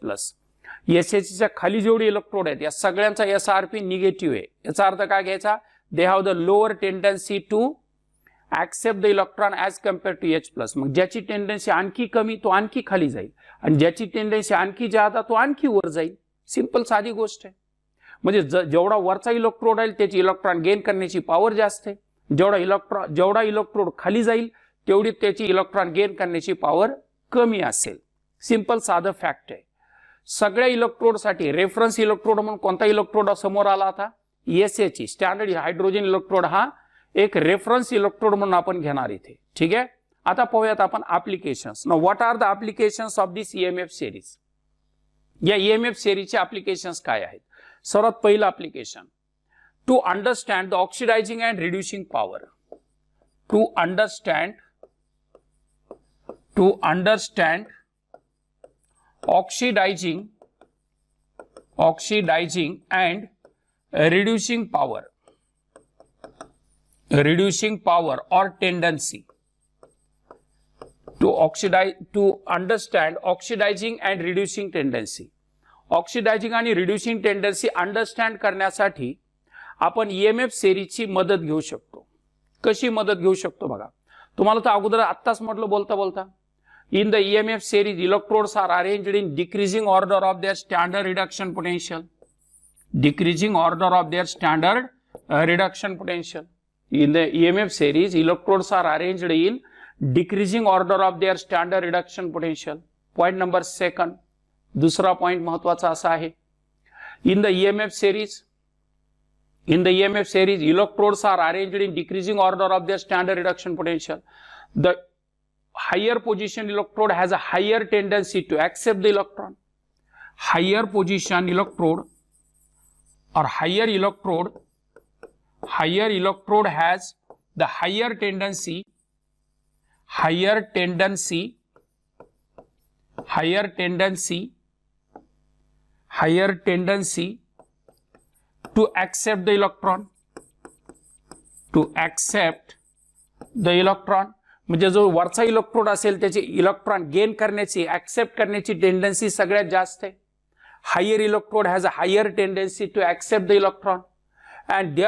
SHच्या खाली जेवढे इलेक्ट्रोड आहेत या सगळ्यांचा SRP निगेटिव्ह आहे. याचा अर्थ काय घ्यायचा? They have the lower tendency to accept the electron as compare to H+. मग ज्याची टेंडन्सी आणखी कमी तो आणखी खाली जाईल, आणि ज्याची टेंडन्सी आणखी जादा तो आणखी वर जाईल. सिंपल साधी गोष्ट आहे. म्हणजे जेवढा वरचा इलेक्ट्रोड आहे त्याची इलेक्ट्रॉन गेन करण्याची पॉवर जास्त आहे, जेवढा इलेक्ट्रोड खाली जाईल तेवढी त्याची इलेक्ट्रॉन गेन करण्याची पॉवर कमी असेल. सिंपल साधं फॅक्ट आहे. सगळ्या इलेक्ट्रोडसाठी रेफरन्स इलेक्ट्रोड म्हणून कोणता इलेक्ट्रोड समोर आला आता? SH. स्टँडर्ड हायड्रोजन इलेक्ट्रोड हा एक रेफरन्स इलेक्ट्रोड म्हणून आपण घेणार इथे. ठीक आहे. आता पाहूयात आपण applications. Now what are the applications of this EMF series? या EMF सिरीजचे ऍप्लिकेशन्स काय आहेत? सर्वात पहिलं application, to understand the oxidizing and reducing power. To understand oxidizing and reducing power or tendency. To understand oxidizing and reducing tendency. Oxidizing आणि reducing tendency understand करण्यासाठी आपण EMF सिरीजची मदत घेऊ शकतो. कशी मदत घेऊ शकतो बघा. तुम्हाला तर अगोदर आत्ताच म्हटलं बोलता in the EMF series electrodes are arranged in decreasing order of their standard reduction potential. Decreasing order of their standard reduction potential. In the EMF series electrodes are arranged in decreasing order of their standard reduction potential. Point number 2. दुसरा point महत्वाचा असा आहे. In the EMF series electrodes are arranged in decreasing order of their standard reduction potential. The higher position electrode has a higher tendency to accept the electron. Higher position electrode or higher electrode has the higher tendency to accept the electron. म्हणजे जो वरचा electrode असेल त्याची electron gain करण्याची, accept करण्याची tendency सगळ्यात जास्त आहे. Higher electrode has a higher tendency to accept the electron, and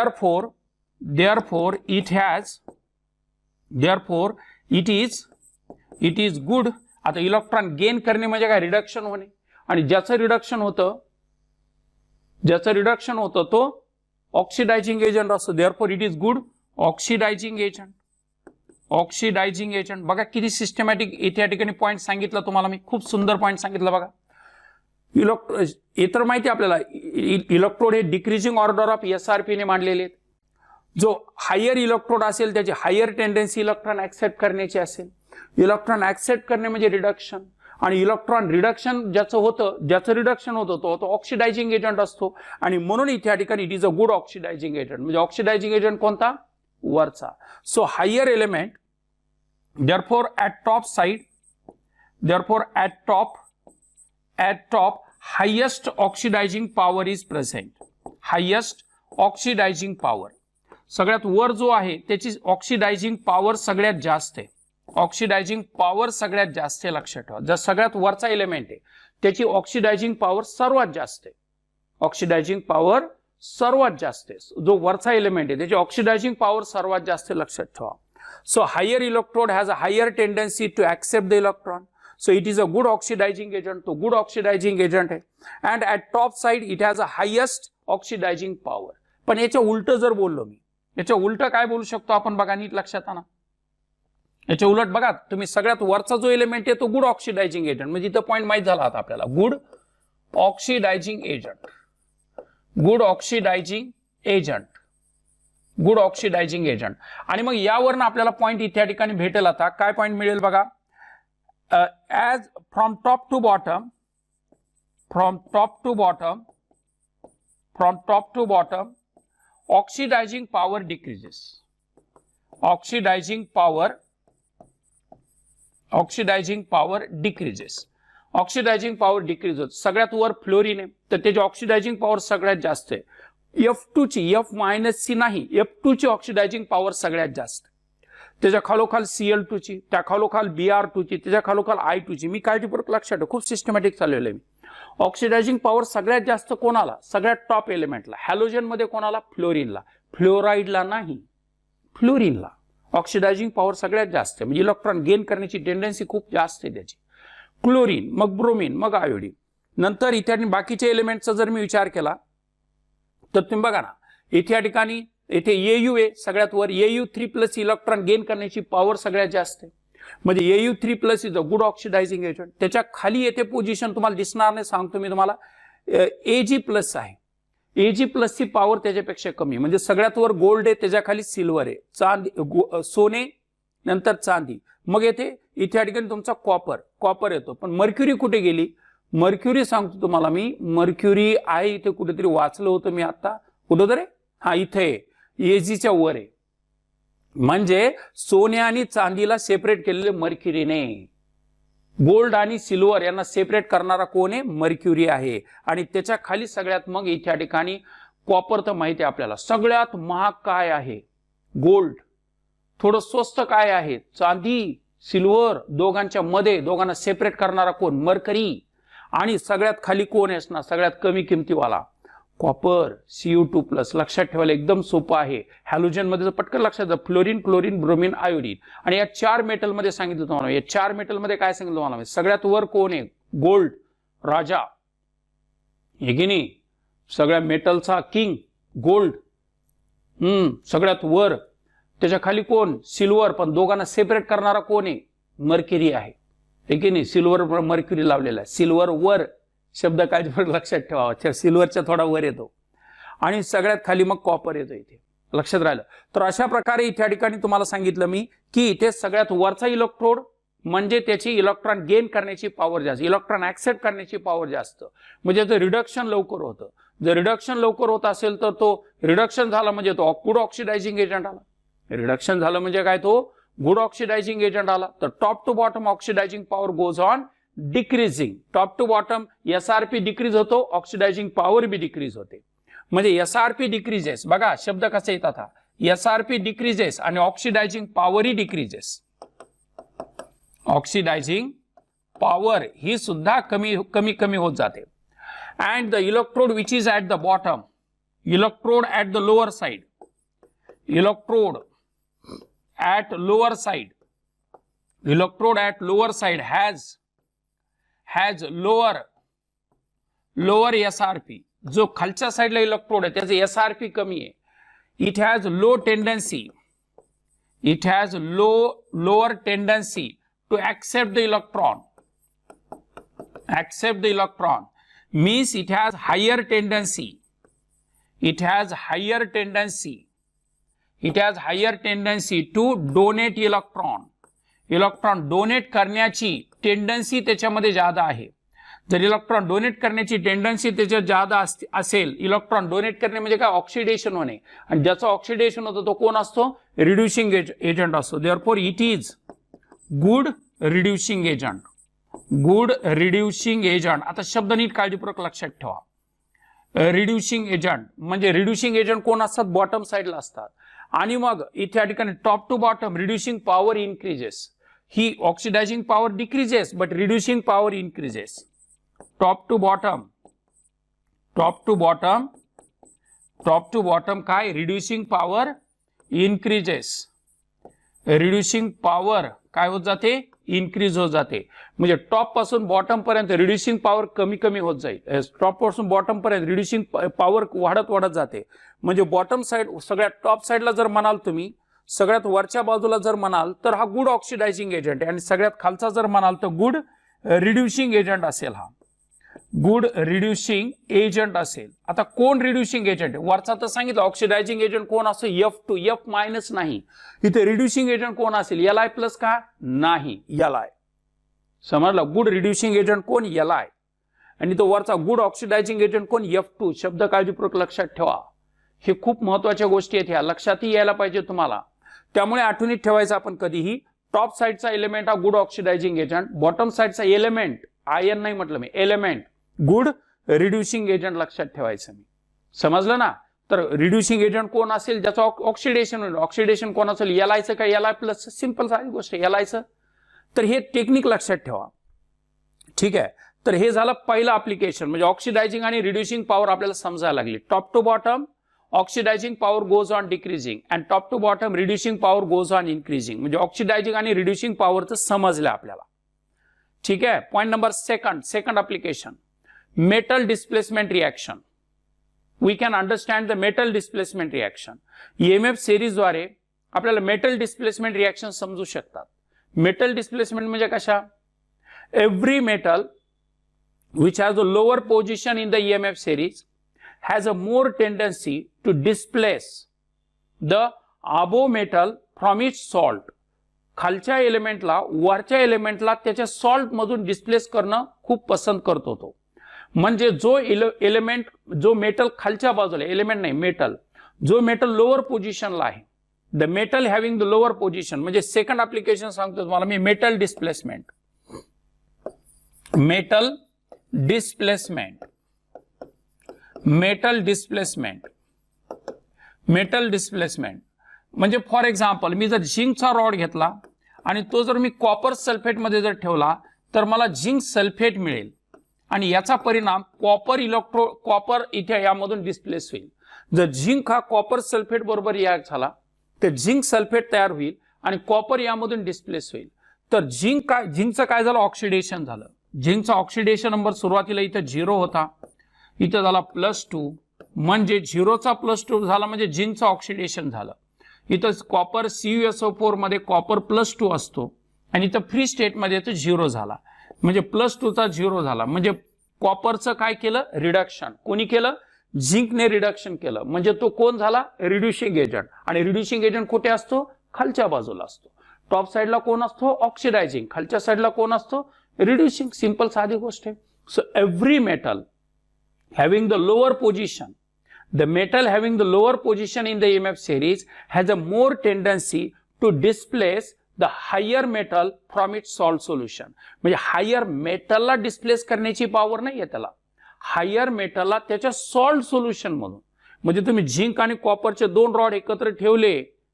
therefore it is good. आता इलेक्ट्रॉन गेन करणे म्हणजे काय? रिडक्शन होणे. आणि ज्याचं रिडक्शन होतं तो ऑक्सिडायझिंग एजंट असतो. therefore it is good oxidizing agent. बघा किती सिस्टमॅटिक इथे या ठिकाणी पॉईंट सांगितला तुम्हाला मी. खूप सुंदर पॉईंट सांगितलं बघा. इतर माहिती आपल्याला इलेक्ट्रोड हे डिक्रीजिंग ऑर्डर ऑफ SRP ने मांडलेले आहेत. जो हायर इलेक्ट्रोड असेल त्याची हायर टेंडन्सी इलेक्ट्रॉन ऍक्सेप्ट करण्याची असेल. इलेक्ट्रॉन ऍक्सेप्ट करणे म्हणजे रिडक्शन, आणि इलेक्ट्रॉन रिडक्शन ज्याचं रिडक्शन होतं तो ऑक्सिडायझिंग एजंट असतो. आणि म्हणून इथे या ठिकाणी it is a good oxidising agent. म्हणजे ऑक्सिडायझिंग एजंट कोणता? वरचा. So higher element therefore at top highest oxidising power is present. Highest oxidising power, सगळ्यात वर जो आहे त्याची ऑक्सिडायझिंग पॉवर सगळ्यात जास्त आहे. ऑक्सिडायझिंग पॉवर सगळ्यात जास्त आहे, लक्षात ठेवा. जर सगळ्यात वरचा एलिमेंट आहे त्याची ऑक्सिडायझिंग पॉवर सर्वात जास्त आहे. ऑक्सिडायझिंग पॉवर सर्वात जास्त आहे. जो वरचा एलिमेंट आहे त्याची ऑक्सिडायझिंग पॉवर सर्वात जास्त आहे, लक्षात ठेवा. So higher electrode has a higher tendency to accept the electron. So it is a good oxidizing agent. तो good oxidizing agent आहे. And at top side it has a highest oxidizing power. पण याच्या उलट जर बोललो मी, याच्या उलट काय बोलू शकतो आपण बघा, नीट लक्षात आणा. याच्या उलट बघा तुम्ही, सगळ्यात वरचा जो एलिमेंट आहे तो गुड ऑक्सिडायझिंग एजंट, म्हणजे इथं पॉईंट माहित झाला आता आपल्याला. Good oxidizing agent, good oxidizing agent, good oxidizing agent. आणि मग यावरनं आपल्याला पॉईंट इथे या ठिकाणी भेटेल. आता काय पॉईंट मिळेल बघा, as from top to bottom, oxidizing power decreases. Oxidizing power decreases. Oxidizing power decreases. सगळ्यात वर फ्लोरीन आहे तर त्याची ऑक्सिडायझिंग पॉवर सगळ्यात जास्त आहे. F2 ची, F-C नाही, F2 ची ऑक्सिडायझिंग पॉवर सगळ्यात जास्त. त्याच्या खालोखाल Cl2 ची, त्या खालोखाल Br2 ची, त्याच्या खालोखाल I2 ची. मी काय टिपक लक्षात ठेव, खूप सिस्टमॅटिक चाललेलं आहे मी. ऑक्सिडायझिंग पॉवर सगळ्यात जास्त कोणाला, सगळ्यात टॉप एलिमेंटला. हॅलोजन मध्ये कोणाला, फ्लोरीनला. फ्लोराईडला नाही, फ्लोरीनला ऑक्सिडायझिंग पॉवर सगळ्यात जास्त आहे, म्हणजे इलेक्ट्रॉन गेन करण्याची टेंडन्सी खूप जास्त आहे त्याची. क्लोरीन, मग ब्रोमीन, मग आयोडीन. नंतर इथे बाकीच्या एलिमेंटचा जर मी विचार केला तर तुम्ही बघा ना, इथे या ठिकाणी इथे Au आहे सगळ्यात वर. Au3+ इलेक्ट्रॉन गेन करण्याची पॉवर सगळ्यात जास्त आहे, म्हणजे Au3+ is a good oxidizing agent. त्याच्या खाली येथे पोझिशन तुम्हाला दिसणार नाही, सांगतो मी तुम्हाला, Ag+ आहे. Ag+ ची पॉवर त्याच्यापेक्षा कमी, म्हणजे सगळ्यात वर गोल्ड आहे, त्याच्या खाली सिल्वर आहे, चांदी, सोने, नंतर चांदी, मग येथे इथे या ठिकाणी तुमचा कॉपर येतो. पण मर्क्युरी कुठे गेली, मर्क्युरी सांगतो तुम्हाला मी, मर्क्युरी आहे इथे कुठेतरी, वाचलं होतं मी आता कुठेतरी, हा इथे Agच्या वर आहे. म्हणजे सोने आणि चांदीला सेपरेट केलेले मर्क्युरीने. गोल्ड आणि सिल्वर यांना सेपरेट करणारा कोण आहे, मर्क्युरी आहे. आणि त्याच्या खाली सगळ्यात मग इथे या ठिकाणी कॉपर. तर माहिती आहे आपल्याला सगळ्यात महाग काय आहे, गोल्ड. थोडं स्वस्त काय आहे, चांदी, सिल्वर. दोघांच्या मध्ये, दोघांना सेपरेट करणारा कोण, मर्करी. आणि सगळ्यात खाली कोण असणार, सगळ्यात कमी किमतीवाला, कॉपर, Cu2+. लक्षात ठेवायला एकदम सोपं आहे. हॅलोजन मध्ये पटकन लक्षात घ्या, फ्लोरीन, क्लोरीन, ब्रोमीन, आयोडीन. आणि या 4 मेटल मध्ये सांगितलं तुम्हाला, या 4 मेटल मध्ये काय सांगितलं तुम्हाला, सगळ्यात वर कोण आहे, गोल्ड राजा, हे की नाही, सगळ्या मेटलचा किंग गोल्ड. सगळ्यात वर. त्याच्या खाली कोण, सिल्वर. पण दोघांना सेपरेट करणारा कोण आहे, मर्क्युरी आहे, हे की नाही. सिल्वर मर्क्युरी लावलेला आहे, सिल्वर वर. शब्द काय लक्षात ठेवावा, सिल्वरच्या थोडा वर येतो. आणि सगळ्यात खाली मग कॉपर येतो इथे, लक्षात राहिलं. तर अशा प्रकारे इथे ठिकाणी तुम्हाला सांगितलं मी की इथे सगळ्यात वरचा इलेक्ट्रोड म्हणजे त्याची इलेक्ट्रॉन गेन करण्याची पॉवर जास्त, इलेक्ट्रॉन ऍक्सेप्ट करण्याची पॉवर जास्त, म्हणजे ते रिडक्शन लवकर होतं. जर रिडक्शन लवकर होत असेल तर तो रिडक्शन झाला म्हणजे तो गुड ऑक्सिडायझिंग एजंट आला. रिडक्शन झालं म्हणजे काय, तो गुड ऑक्सिडायझिंग एजंट आला. तर top to bottom oxidising power goes on decreasing. Top to bottom SRP decrease होतो, ऑक्सिडायझिंग पॉवर बी डिक्रीज होते. म्हणजे SRP डिक्रीजेस, बघा शब्द कसे येतात हा, SRP डिक्रीजेस आणि ऑक्सिडायझिंग पॉवरही डिक्रीजेस. ऑक्सिडायझिंग पॉवर ही सुद्धा कमी कमी कमी होत जाते. And the electrode which is at the bottom, electrode at the lower side, electrode at lower side, electrode at lower side has lower SRP. जो खालच्या साईडला इलेक्ट्रोड आहे त्याचे SRP कमी आहे. It has low tendency, it has lower tendency to accept the electron. Accept the electron means it has higher tendency, it has higher tendency to donate electron. Electron donate करण्याची tendency त्याच्यामध्ये जादा आहे. जर electron donate करण्याची tendency त्याच्यात जादा असेल, electron donate करणे म्हणजे काय, ऑक्सिडेशन होणे, आणि ज्याचं ऑक्सिडेशन होतं तो कोण असतो, रिड्युसिंग एजंट असतो. Therefore it is good reducing agent. Good reducing agent. आता शब्द नीट काळजीपूर्वक लक्षात ठेवा. रिड्युसिंग एजंट म्हणजे रिड्युसिंग एजंट कोण असतात? बॉटम साईडला असतात. आणि मग इथे या ठिकाणी top to bottom reducing power increases. ही oxidizing power decreases but reducing power increases. Top to bottom, top to bottom, top to bottom काय? Reducing power increases. Reducing power काय होत जाते? इन्क्रीज होत जाते. म्हणजे टॉप पासून बॉटम पर्यंत रिड्युसिंग पॉवर कमी कमी होत जाईल. टॉप पासून बॉटम पर्यंत रिड्युसिंग पॉवर वाढत वाढत जाते. म्हणजे बॉटम साइड सगळ्यात टॉप साइडला जर म्हणाल तुम्ही, सगळ्यात वरच्या बाजूला जर म्हणाल तर हा गुड ऑक्सिडायझिंग एजंट आहे. आणि सगळ्यात खालचा जर म्हणाल तर गुड रिड्युसिंग एजंट असेल. हा गुड रिड्युसिंग एजंट असेल. आता कोण रिड्युसिंग एजंट? वरचा तर सांगितलं ऑक्सिडायझिंग एजंट कोण असतो? F2, F मायनस नाही. इथे रिड्युसिंग एजंट कोण असेल? Li प्लस का? नाही, Li. समजलं? गुड रिड्युसिंग एजंट कोण? Li. आणि तो वरचा गुड ऑक्सिडायझिंग एजंट कोण? F2. शब्द काळजीपूर्वक लक्षात ठेवा. हे खूप महत्वाच्या गोष्टी आहेत, ह्या लक्षातही यायला पाहिजे तुम्हाला. त्यामुळे आठवणीत ठेवायचं आपण कधीही टॉप साइडचा एलिमेंट हा गुड ऑक्सिडायझिंग एजंट, बॉटम साइडचा एलिमेंट, आयन नाही म्हटलं मी, एलिमेंट गुड रिड्युसिंग एजंट लक्षात ठेवायचं. मी समजलं ना? तर रिड्युसिंग एजंट कोण असेल? ज्याचं ऑक्सिडेशन होईल. ऑक्सिडेशन कोण असेल? Liचं काय? Li plus. सिंपल साधी गोष्ट आहे, Liचं. तर हे टेक्निक लक्षात ठेवा. ठीक आहे. तर हे झालं पहिलं अप्लिकेशन. म्हणजे ऑक्सिडायझिंग आणि रिड्युसिंग पॉवर आपल्याला समजायला लागली. Top to bottom oxidising power goes on decreasing and top to bottom reducing power goes on increasing. म्हणजे ऑक्सिडायझिंग आणि रिड्युसिंग पॉवरचं समजलं आपल्याला. ठीक आहे. Point number second application, metal displacement reaction. We can understand the metal displacement reaction. EMF series द्वारे आपल्याला metal displacement reaction समजू शकतात. मेटल डिस्प्लेसमेंट म्हणजे कशा? Every metal which has a lower position in the EMF series has a more tendency to displace the above metal from its salt. खालच्या एलिमेंटला वरच्या एलिमेंटला त्याच्या salt मधून डिस्प्लेस करणं खूप पसंत करतो तो. म्हणजे जो एलिमेंट, जो मेटल खालच्या बाजूला, एलिमेंट नाही मेटल, जो मेटल लोअर पोझिशनला आहे, the metal having the lower position. म्हणजे सेकंड अप्लिकेशन सांगतो तुम्हाला मी, metal displacement. Metal displacement, metal displacement, metal displacement म्हणजे फॉर एक्झाम्पल मी जर झिंकचा रॉड घेतला आणि तो जर मी कॉपर सल्फेट मध्ये जर ठेवला तर मला झिंक सल्फेट मिळेल. आणि याचा परिणाम कॉपर इथे यामधून डिस्प्लेस होईल. जर झिंक हा कॉपर सल्फेट बरोबर रिॲक्ट झाला तर झिंक सल्फेट तयार होईल आणि कॉपर यामधून डिस्प्लेस होईल. तर झिंकचं काय झालं? ऑक्सिडेशन झालं. झिंकचा ऑक्सिडेशन नंबर सुरुवातीला इथे 0 होता, इथे झाला +2. म्हणजे 0चा +2 झाला म्हणजे झिंकचं ऑक्सिडेशन झालं. इथं कॉपर CuSO4 मध्ये कॉपर +2 असतो आणि इथं फ्री स्टेट मध्ये 0 झाला. म्हणजे +2चा 0 झाला. म्हणजे कॉपरचं काय केलं? रिडक्शन. कोणी केलं? झिंकने रिडक्शन केलं. म्हणजे तो कोण झाला? Reducing agent. आणि रिड्युसिंग एजंट कुठे असतो? खालच्या बाजूला असतो. टॉप साइडला कोण असतो? ऑक्सिडायझिंग. खालच्या साइडला कोण असतो? रिड्युसिंग. सिंपल साधी गोष्ट आहे. So every metal having the lower position, the metal having the lower position in the EMF series has a more tendency to displace the higher metal from its salt solution. म्हणजे higher मेटलला displace करण्याची power नाहीये त्याला, higher मेटलला त्याच्या salt solution मधून. म्हणजे तुम्ही zinc आणि कॉपरचे 2 rod एकत्र ठेवले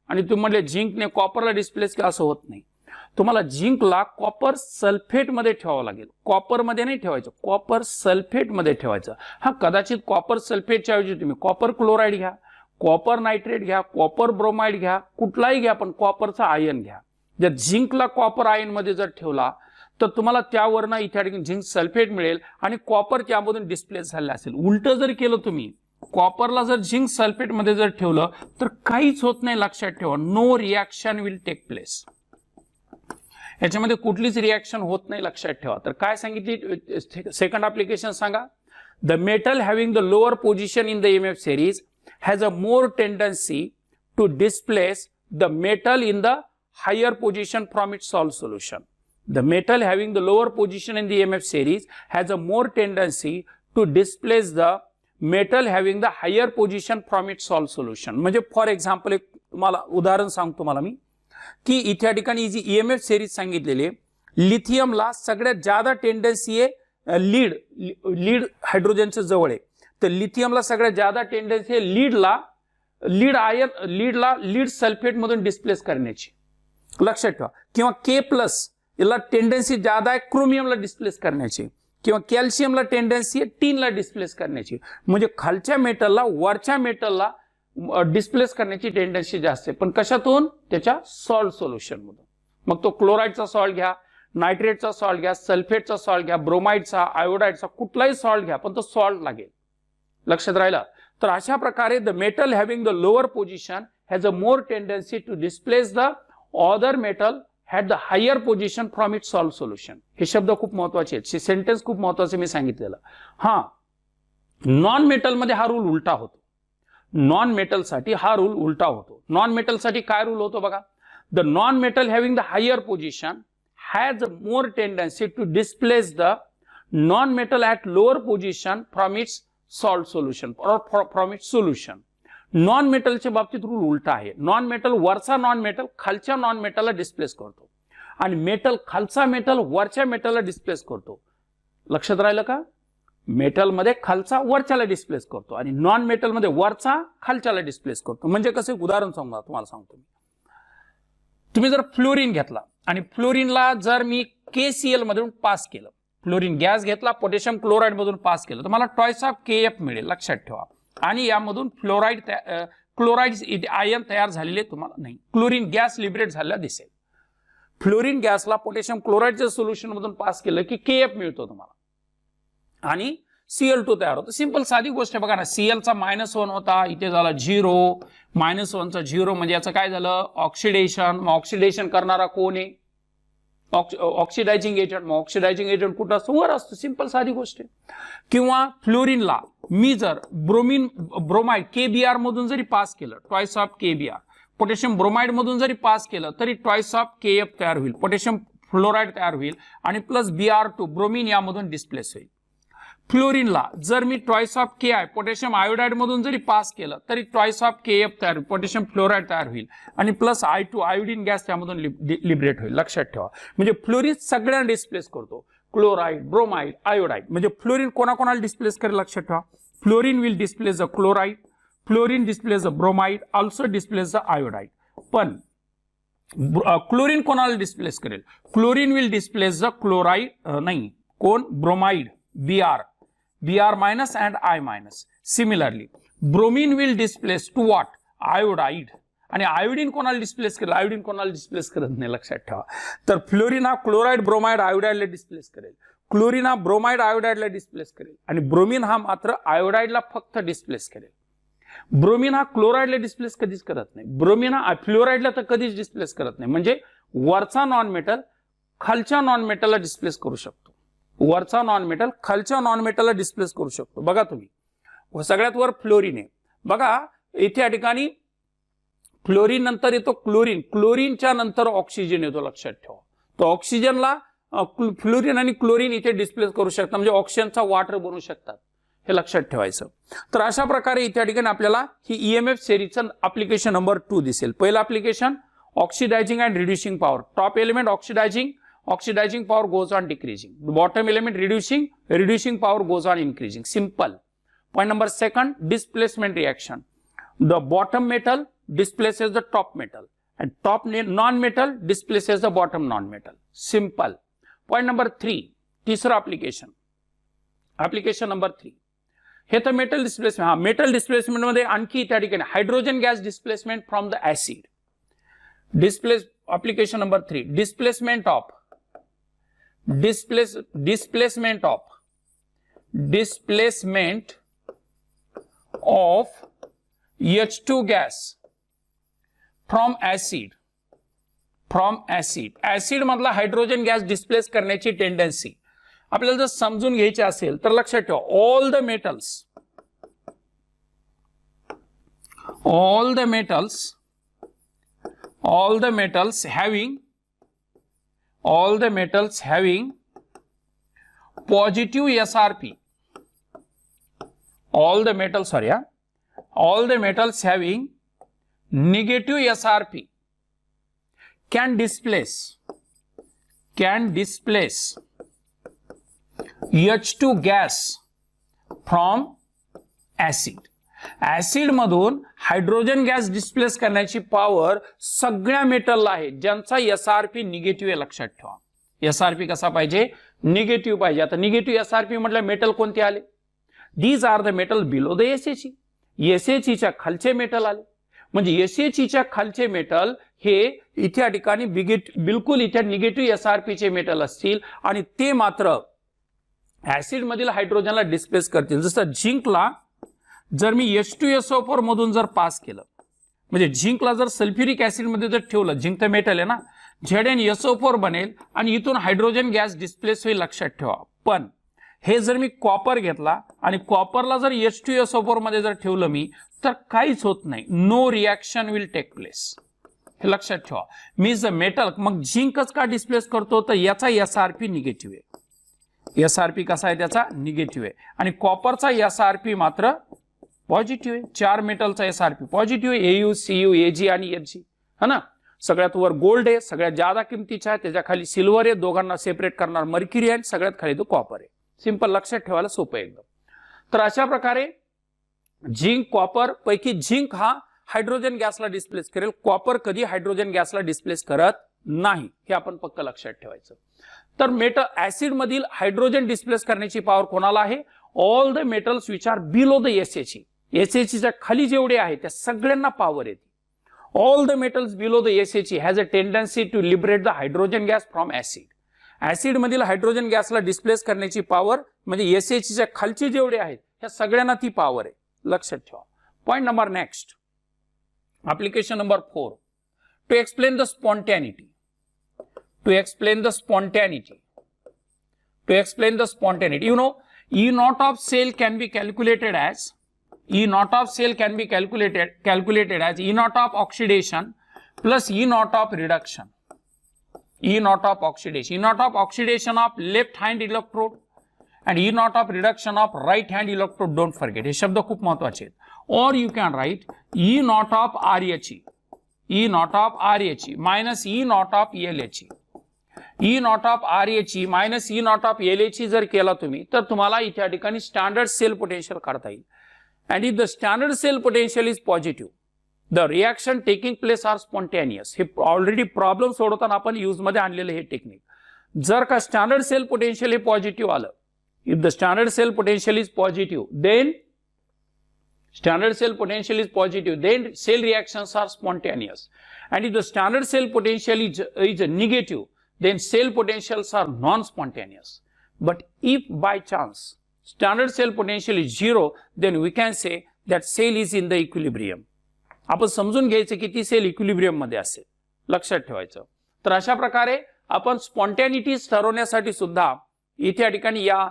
आणि तुम्ही म्हणले झिंकने कॉपरला डिस्प्लेस केलं, असं होत नाही. तुम्हाला झिंकला कॉपर सल्फेट मध्ये ठेवावं लागेल. कॉपर मध्ये नाही ठेवायचं, कॉपर सल्फेट मध्ये ठेवायचं. हा कदाचित कॉपर सल्फेटच्या ऐवजी तुम्ही कॉपर क्लोराईड घ्या, कॉपर नायट्रेट घ्या, कॉपर ब्रोमाइड घ्या, कुठलाही घ्या, पण कॉपरचा आयन घ्या. जर झिंकला कॉपर आयन मध्ये जर ठेवला तर तुम्हाला त्यावरनं इथे ठिकाणी झिंक सल्फेट मिळेल आणि कॉपर त्यामधून डिस्प्लेस झाले असेल. उलट जर केलं तुम्ही, कॉपरला जर झिंक सल्फेट मध्ये जर ठेवलं तर काहीच होत नाही. लक्षात ठेवा, no reaction will take place. याच्यामध्ये कुठलीच रिॲक्शन होत नाही, लक्षात ठेवा. तर काय सांगितली सेकंड अप्लिकेशन सांगा? The metal having the lower position in the EMF series has a more tendency to displace the metal in the higher position from its salt solution. The metal having the lower position in the EMF series has a more tendency to displace the metal having the higher position from its salt solution. म्हणजे for example एक तुम्हाला उदाहरण सांगतो मला मी, की इथे ठिकाणी जी EMF series सांगितलेली, लिथियमला सगळ्यात जादा टेंडन्सी आहे लीड हायड्रोजनच्या जवळ आहे, तर लिथियमला सगळ्यात जादा टेंडन्सी आहे लीड सल्फेट मधून डिस्प्लेस करण्याची, लक्षात ठेवा. किंवा K+ याला टेंडन्सी जादा आहे क्रोमियमला डिस्प्लेस करण्याची, किंवा कॅल्शियमला टेंडन्सी आहे टीनला डिस्प्लेस करण्याची. म्हणजे खालच्या मेटलला वरच्या मेटलला डिस्प्लेस करण्याची टेंडन्सी जास्त आहे. पण कशातून? त्याच्या सॉल्ट सोल्युशन मधून. मग तो क्लोराईडचा सॉल्ट घ्या, नायट्रेटचा सॉल्ट घ्या, सल्फेटचा सॉल्ट घ्या, ब्रोमाइडचा, आयोडाइडचा, कुठलाही सॉल्ट घ्या, पण तो सॉल्ट लागेल. लक्षात राहिला. तर अशा प्रकारे the metal having the lower position has a more tendency to displace the other metal had the higher position from it salt solution. हे शब्द खूप महत्वाचे आहेत, सेंटेन्स खूप महत्वाचे मी सांगितलेलं. हा, नॉन मेटलमध्ये हा रूल उलटा होतो. नॉन मेटलसाठी हा रूल उलटा होतो. नॉन मेटलसाठी काय रूल होतो बघा. The non metal having the higher position has a more tendency to displace the non metal at lower position from its salt solution और फ्रॉम इट्स सोल्युशन. नॉन मेटलच्या बाबतीत rule उलटा आहे. नॉन मेटल वरचा non metal खालच्या non मेटलला displace करतो, आणि मेटल खालचा मेटल वरच्या मेटलला डिस्प्लेस करतो. लक्षात राहिलं का? मेटलमध्ये खालचा वरच्याला डिस्प्लेस करतो, आणि नॉन मेटलमध्ये वरचा खालच्याला डिस्प्लेस करतो. म्हणजे कसं, उदाहरण तुम्हाला सांगतो. तुम्ही जर फ्लोरीन घेतला आणि फ्लोरीनला जर मी KCl मधून पास केलं, फ्लोरीन गॅस घेतला, पोटॅशियम क्लोराईड मधून पास केलं, तर मला टॉयस ऑफ KF मिळेल. लक्षात ठेवा. आणि यामधून क्लोराईड आयन तयार झालेले तुम्हाला नाही. क्लोरीन गॅस लिबरेट झालेला दिसेल. फ्लोरीन गॅसला पोटॅशियम क्लोराईडच्या सोल्युशन मधून पास केलं की KF मिळतो तुम्हाला, आणि Cl2 तयार होतो. सिंपल साधी गोष्ट आहे बघा ना. Cl चा -1 होता, इथे झाला 0, -1 चा 0, म्हणजे याचं काय झालं? ऑक्सिडेशन. मग ऑक्सिडेशन करणारा कोण आहे? Oxidizing agent. मग ऑक्सिडायझिंग एजंट कुठं असतो? वर असतो. सिंपल साधी गोष्ट आहे. किंवा फ्लोरीनला मी जर ब्रोमाइड KBr मधून जरी पास केलं, toys of KBr, potassium bromide मधून जरी पास केलं तरी टॉयस ऑफ KF तयार होईल, पोटॅशियम फ्लोराईड तयार होईल, आणि प्लस Br2 ब्रोमीन यामधून डिस्प्लेस होईल. फ्लोरीनला जर मी टॉयस ऑफ Ki पोटॅशियम आयोडाइड मधून जरी पास केलं तरी टॉयस ऑफ KF तयार होईल, पोटॅशियम फ्लोराईड तयार होईल, आणि प्लस I2 आयोडीन गॅस त्यामधून लिबरेट होईल. लक्षात ठेवा. म्हणजे फ्लोरीन सगळ्यांना डिस्प्लेस करतो, क्लोराईड, ब्रोमाइड, आयोडाइड. म्हणजे फ्लोरीन कोणाकोणाला डिस्प्लेस करेल? लक्षात ठेवा. Fluorine will displace the chloride, fluorine displace the bromide, also displace the iodide. पण क्लोरीन कोणाला डिस्प्लेस करेल? Chlorine will displace the chloride, नाही, कोण? Bromide, Br minus and I minus. Similarly, bromine will displace to what? Iodide. आणि iodine कोणाला displace करेल? Iodine कोणाला displace करत नाही. लक्षात ठेवा. तर फ्लोरीन हा क्लोराईड, ब्रोमाइड, आयोडाइडला डिस्प्लेस करेल. क्लोरीन हा ब्रोमाइड, आयोडाइडला डिस्प्लेस करेल, आणि ब्रोमीन हा मात्र आयोडाइडला फक्त डिस्प्लेस करेल. ब्रोमीन हा क्लोराईडला डिस्प्लेस कधीच करत नाही. ब्रोमीन हा फ्लोराईडला तर कधीच डिस्प्लेस करत नाही. म्हणजे वरचा नॉन मेटल खालच्या नॉन मेटलला डिस्प्लेस करू शकतो. वरचा नॉन मेटल खालच्या नॉन मेटलला डिस्प्लेस करू शकतो. बघा तुम्ही, सगळ्यात वर फ्लोरीन आहे. बघा इथे या ठिकाणी फ्लोरीन नंतर येतो क्लोरीन, क्लोरीनच्या नंतर ऑक्सिजन येतो. लक्षात ठेवा. तो ऑक्सिजनला फ्लोरीन आणि क्लोरीन इथे डिस्प्लेस करू शकतात, म्हणजे ऑक्सिजनचा वॉटर बनवू शकतात. हे लक्षात ठेवायचं. तर अशा प्रकारे इथे या ठिकाणी आपल्याला ही EMF सेरीजचं ऍप्लिकेशन नंबर 2 दिसेल. पहिलं application oxidising and reducing power. Top element oxidizing power goes on decreasing. The bottom element reducing power goes on increasing. Simple. Point number 2, displacement reaction. The bottom metal displaces the top metal, and top non-metal displaces the bottom non-metal. Simple. Point number 3, तीसरा application number 3. हे तर metal displacement. हा, metal displacement मध्ये आणखी त्या ठिकाणी hydrogen gas displacement from the acid. application number 3, displacement of H2 gas from acid. Acid मधला hydrogen gas displace करण्याची टेंडन्सी आपल्याला जर समजून घ्यायची असेल तर लक्षात ठेवा. all the metals having positive SRP, all the metals having negative SRP can displace can displace H2 gas from acid. Acid मधून हायड्रोजन गॅस डिस्प्लेस करण्याची पॉवर सगळ्या मेटलला आहे ज्यांचा एसआरपी निगेटिव्ह आहे. लक्षात ठेवा, एसआरपी कसा पाहिजे, निगेटिव्ह पाहिजे. आता निगेटिव्ह एसआरपी म्हटलं मेटल कोणते आले, these are the metal below the SHE. एसएचईच्या खालचे मेटल आले, म्हणजे एसएचईच्या खालचे मेटल हे इथे ठिकाणी बिलकुल इथे निगेटिव्ह एसआरपीचे मेटल असतील आणि ते मात्र ऍसिड मधील हायड्रोजनला डिस्प्लेस करतील. जसं झिंकला जर मी H2SO4 मधून जर पास केलं, म्हणजे झिंकला जर सल्फ्युरिक ऍसिड मध्ये जर ठेवलं, झिंक तर मेटल आहे ना, ZnSO4 बनेल आणि इथून हायड्रोजन गॅस डिस्प्लेस होईल. लक्षात ठेवा. पण हे जर मी कॉपर घेतला आणि कॉपरला जर H2SO4 मध्ये जर ठेवलं मी, तर काहीच होत नाही. No reaction will take place. हे लक्षात ठेवा. मी जर मेटल, मग झिंकच का डिस्प्लेस करतो, तर याचा एसआरपी निगेटिव्ह आहे. एसआरपी कसा आहे, त्याचा निगेटिव्ह आहे. आणि कॉपरचा एसआरपी मात्र पॉझिटिव्ह आहे. 4 मेटलचा एसआरपी पॉझिटिव्ह आहे, AU, CU, AG आणि FG, है ना. सगळ्यात वर गोल्ड आहे, सगळ्यात जादा किमतीचा आहे, त्याच्या खाली सिल्वर आहे, दोघांना सेपरेट करणार मर्क्युरी आहे, सगळ्यात खाली तो कॉपर आहे. सिंपल, लक्षात ठेवायला सोपं आहे एकदम. तर अशा प्रकारे झिंक कॉपर पैकी झिंक हा हायड्रोजन गॅसला डिस्प्लेस करेल, कॉपर कधी हायड्रोजन गॅसला डिस्प्लेस करत नाही. हे आपण पक्क लक्षात ठेवायचं. तर मेटल ऍसिड मधील हायड्रोजन डिस्प्लेस करण्याची पॉवर कोणाला आहे, all the metals which are below the SHE. एसएचईच्या खाली जेवढे आहेत त्या सगळ्यांना पॉवर येते. All the metals below the SHE has a tendency to liberate the hydrogen gas from acid. Acid मधील हायड्रोजन गॅसला डिस्प्लेस करण्याची पॉवर म्हणजे एसएचईच्या खालचे जेवढे आहेत त्या सगळ्यांना ती पॉवर आहे. लक्षात ठेवा. Point number next, application number 4, to explain the spontaneity. To explain the spontaneity. You know, E naught of cell can be calculated as E naught of cell can be calculated as E naught of oxidation plus E naught of reduction. E naught of oxidation. E naught of oxidation of left hand electrode and E naught of reduction of right hand electrode. Don't forget. हे शब्द खूप महत्त्वाचे आहेत. Or you can write E naught of RHE. E naught of RHE minus E naught of LHE. E naught of RHE minus E naught of LHE जर केला तुम्ही तर तुम्हाला इथे ठिकाणी स्टँडर्ड सेल पोटेन्शियल काढता येईल. And if the standard cell potential is positive, the reaction taking place are spontaneous. हे ऑलरेडी प्रॉब्लेम सोडवताना आपण यूज मध्ये आणलेले हे टेक्निक. जर का स्टँडर्ड सेल पोटेन्शियल हे पॉझिटिव्ह आलं, if the standard cell potential is positive, then cell reactions are spontaneous. And if the standard cell potential is negative, then cell potentials are non-spontaneous. But if by chance standard cell potential is 0, then we can say that cell is in the equilibrium. आपण समजून घ्यायचं की ती sale equilibrium मध्ये असेल. लक्षात ठेवायचं. तर अशा प्रकारे आपण स्पॉन्टॅनिटी ठरवण्यासाठी सुद्धा इथे ठिकाणी या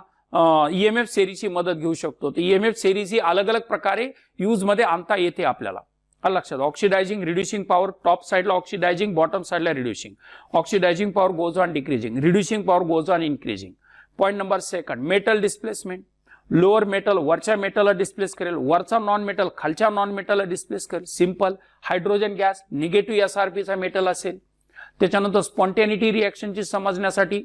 ईएमएफ सेरीची मदत घेऊ शकतो. तर ईएमएफ सेरीज ही अलग अलग प्रकारे यूज मध्ये आणता येते आपल्याला. लक्षात, ऑक्सिडायझिंग, रिड्युसिंग पॉवर, टॉप साइडला ऑक्सिडायझिंग, बॉटम साइडला reducing. Oxidizing power goes on decreasing, reducing power goes on increasing. Point number second, metal displacement. Lower metal वरच्या मेटलला डिस्प्लेस करेल, वरचा नॉन मेटल खालच्या नॉन मेटलला डिस्प्लेस करेल. सिंपल. हायड्रोजन गॅस निगेटिव्ह एसआरपीचा मेटल असेल. त्याच्यानंतर स्पॉन्टॅनिटी रिएक्शनची समजण्यासाठी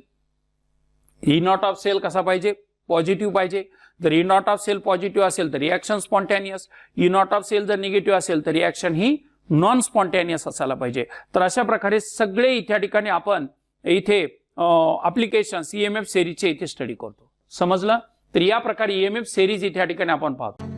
ई नॉट ऑफ सेल कसा पाहिजे, पॉझिटिव्ह पाहिजे. जर E naught of cell positive असेल तर reaction spontaneous. E naught of cell जर निगेटिव्ह असेल तर रिएक्शन ही नॉन स्पॉन्टॅनियस असायला पाहिजे. तर अशा प्रकारे सगळे इथे ठिकाणी आपण इथे ऍप्लिकेशन्स ईएमएफ सेरीजचे इथे स्टडी करतो. समजलं. तर या प्रकारे ईएमएफ सेरीज इथे ठिकाणी आपण पाहतो.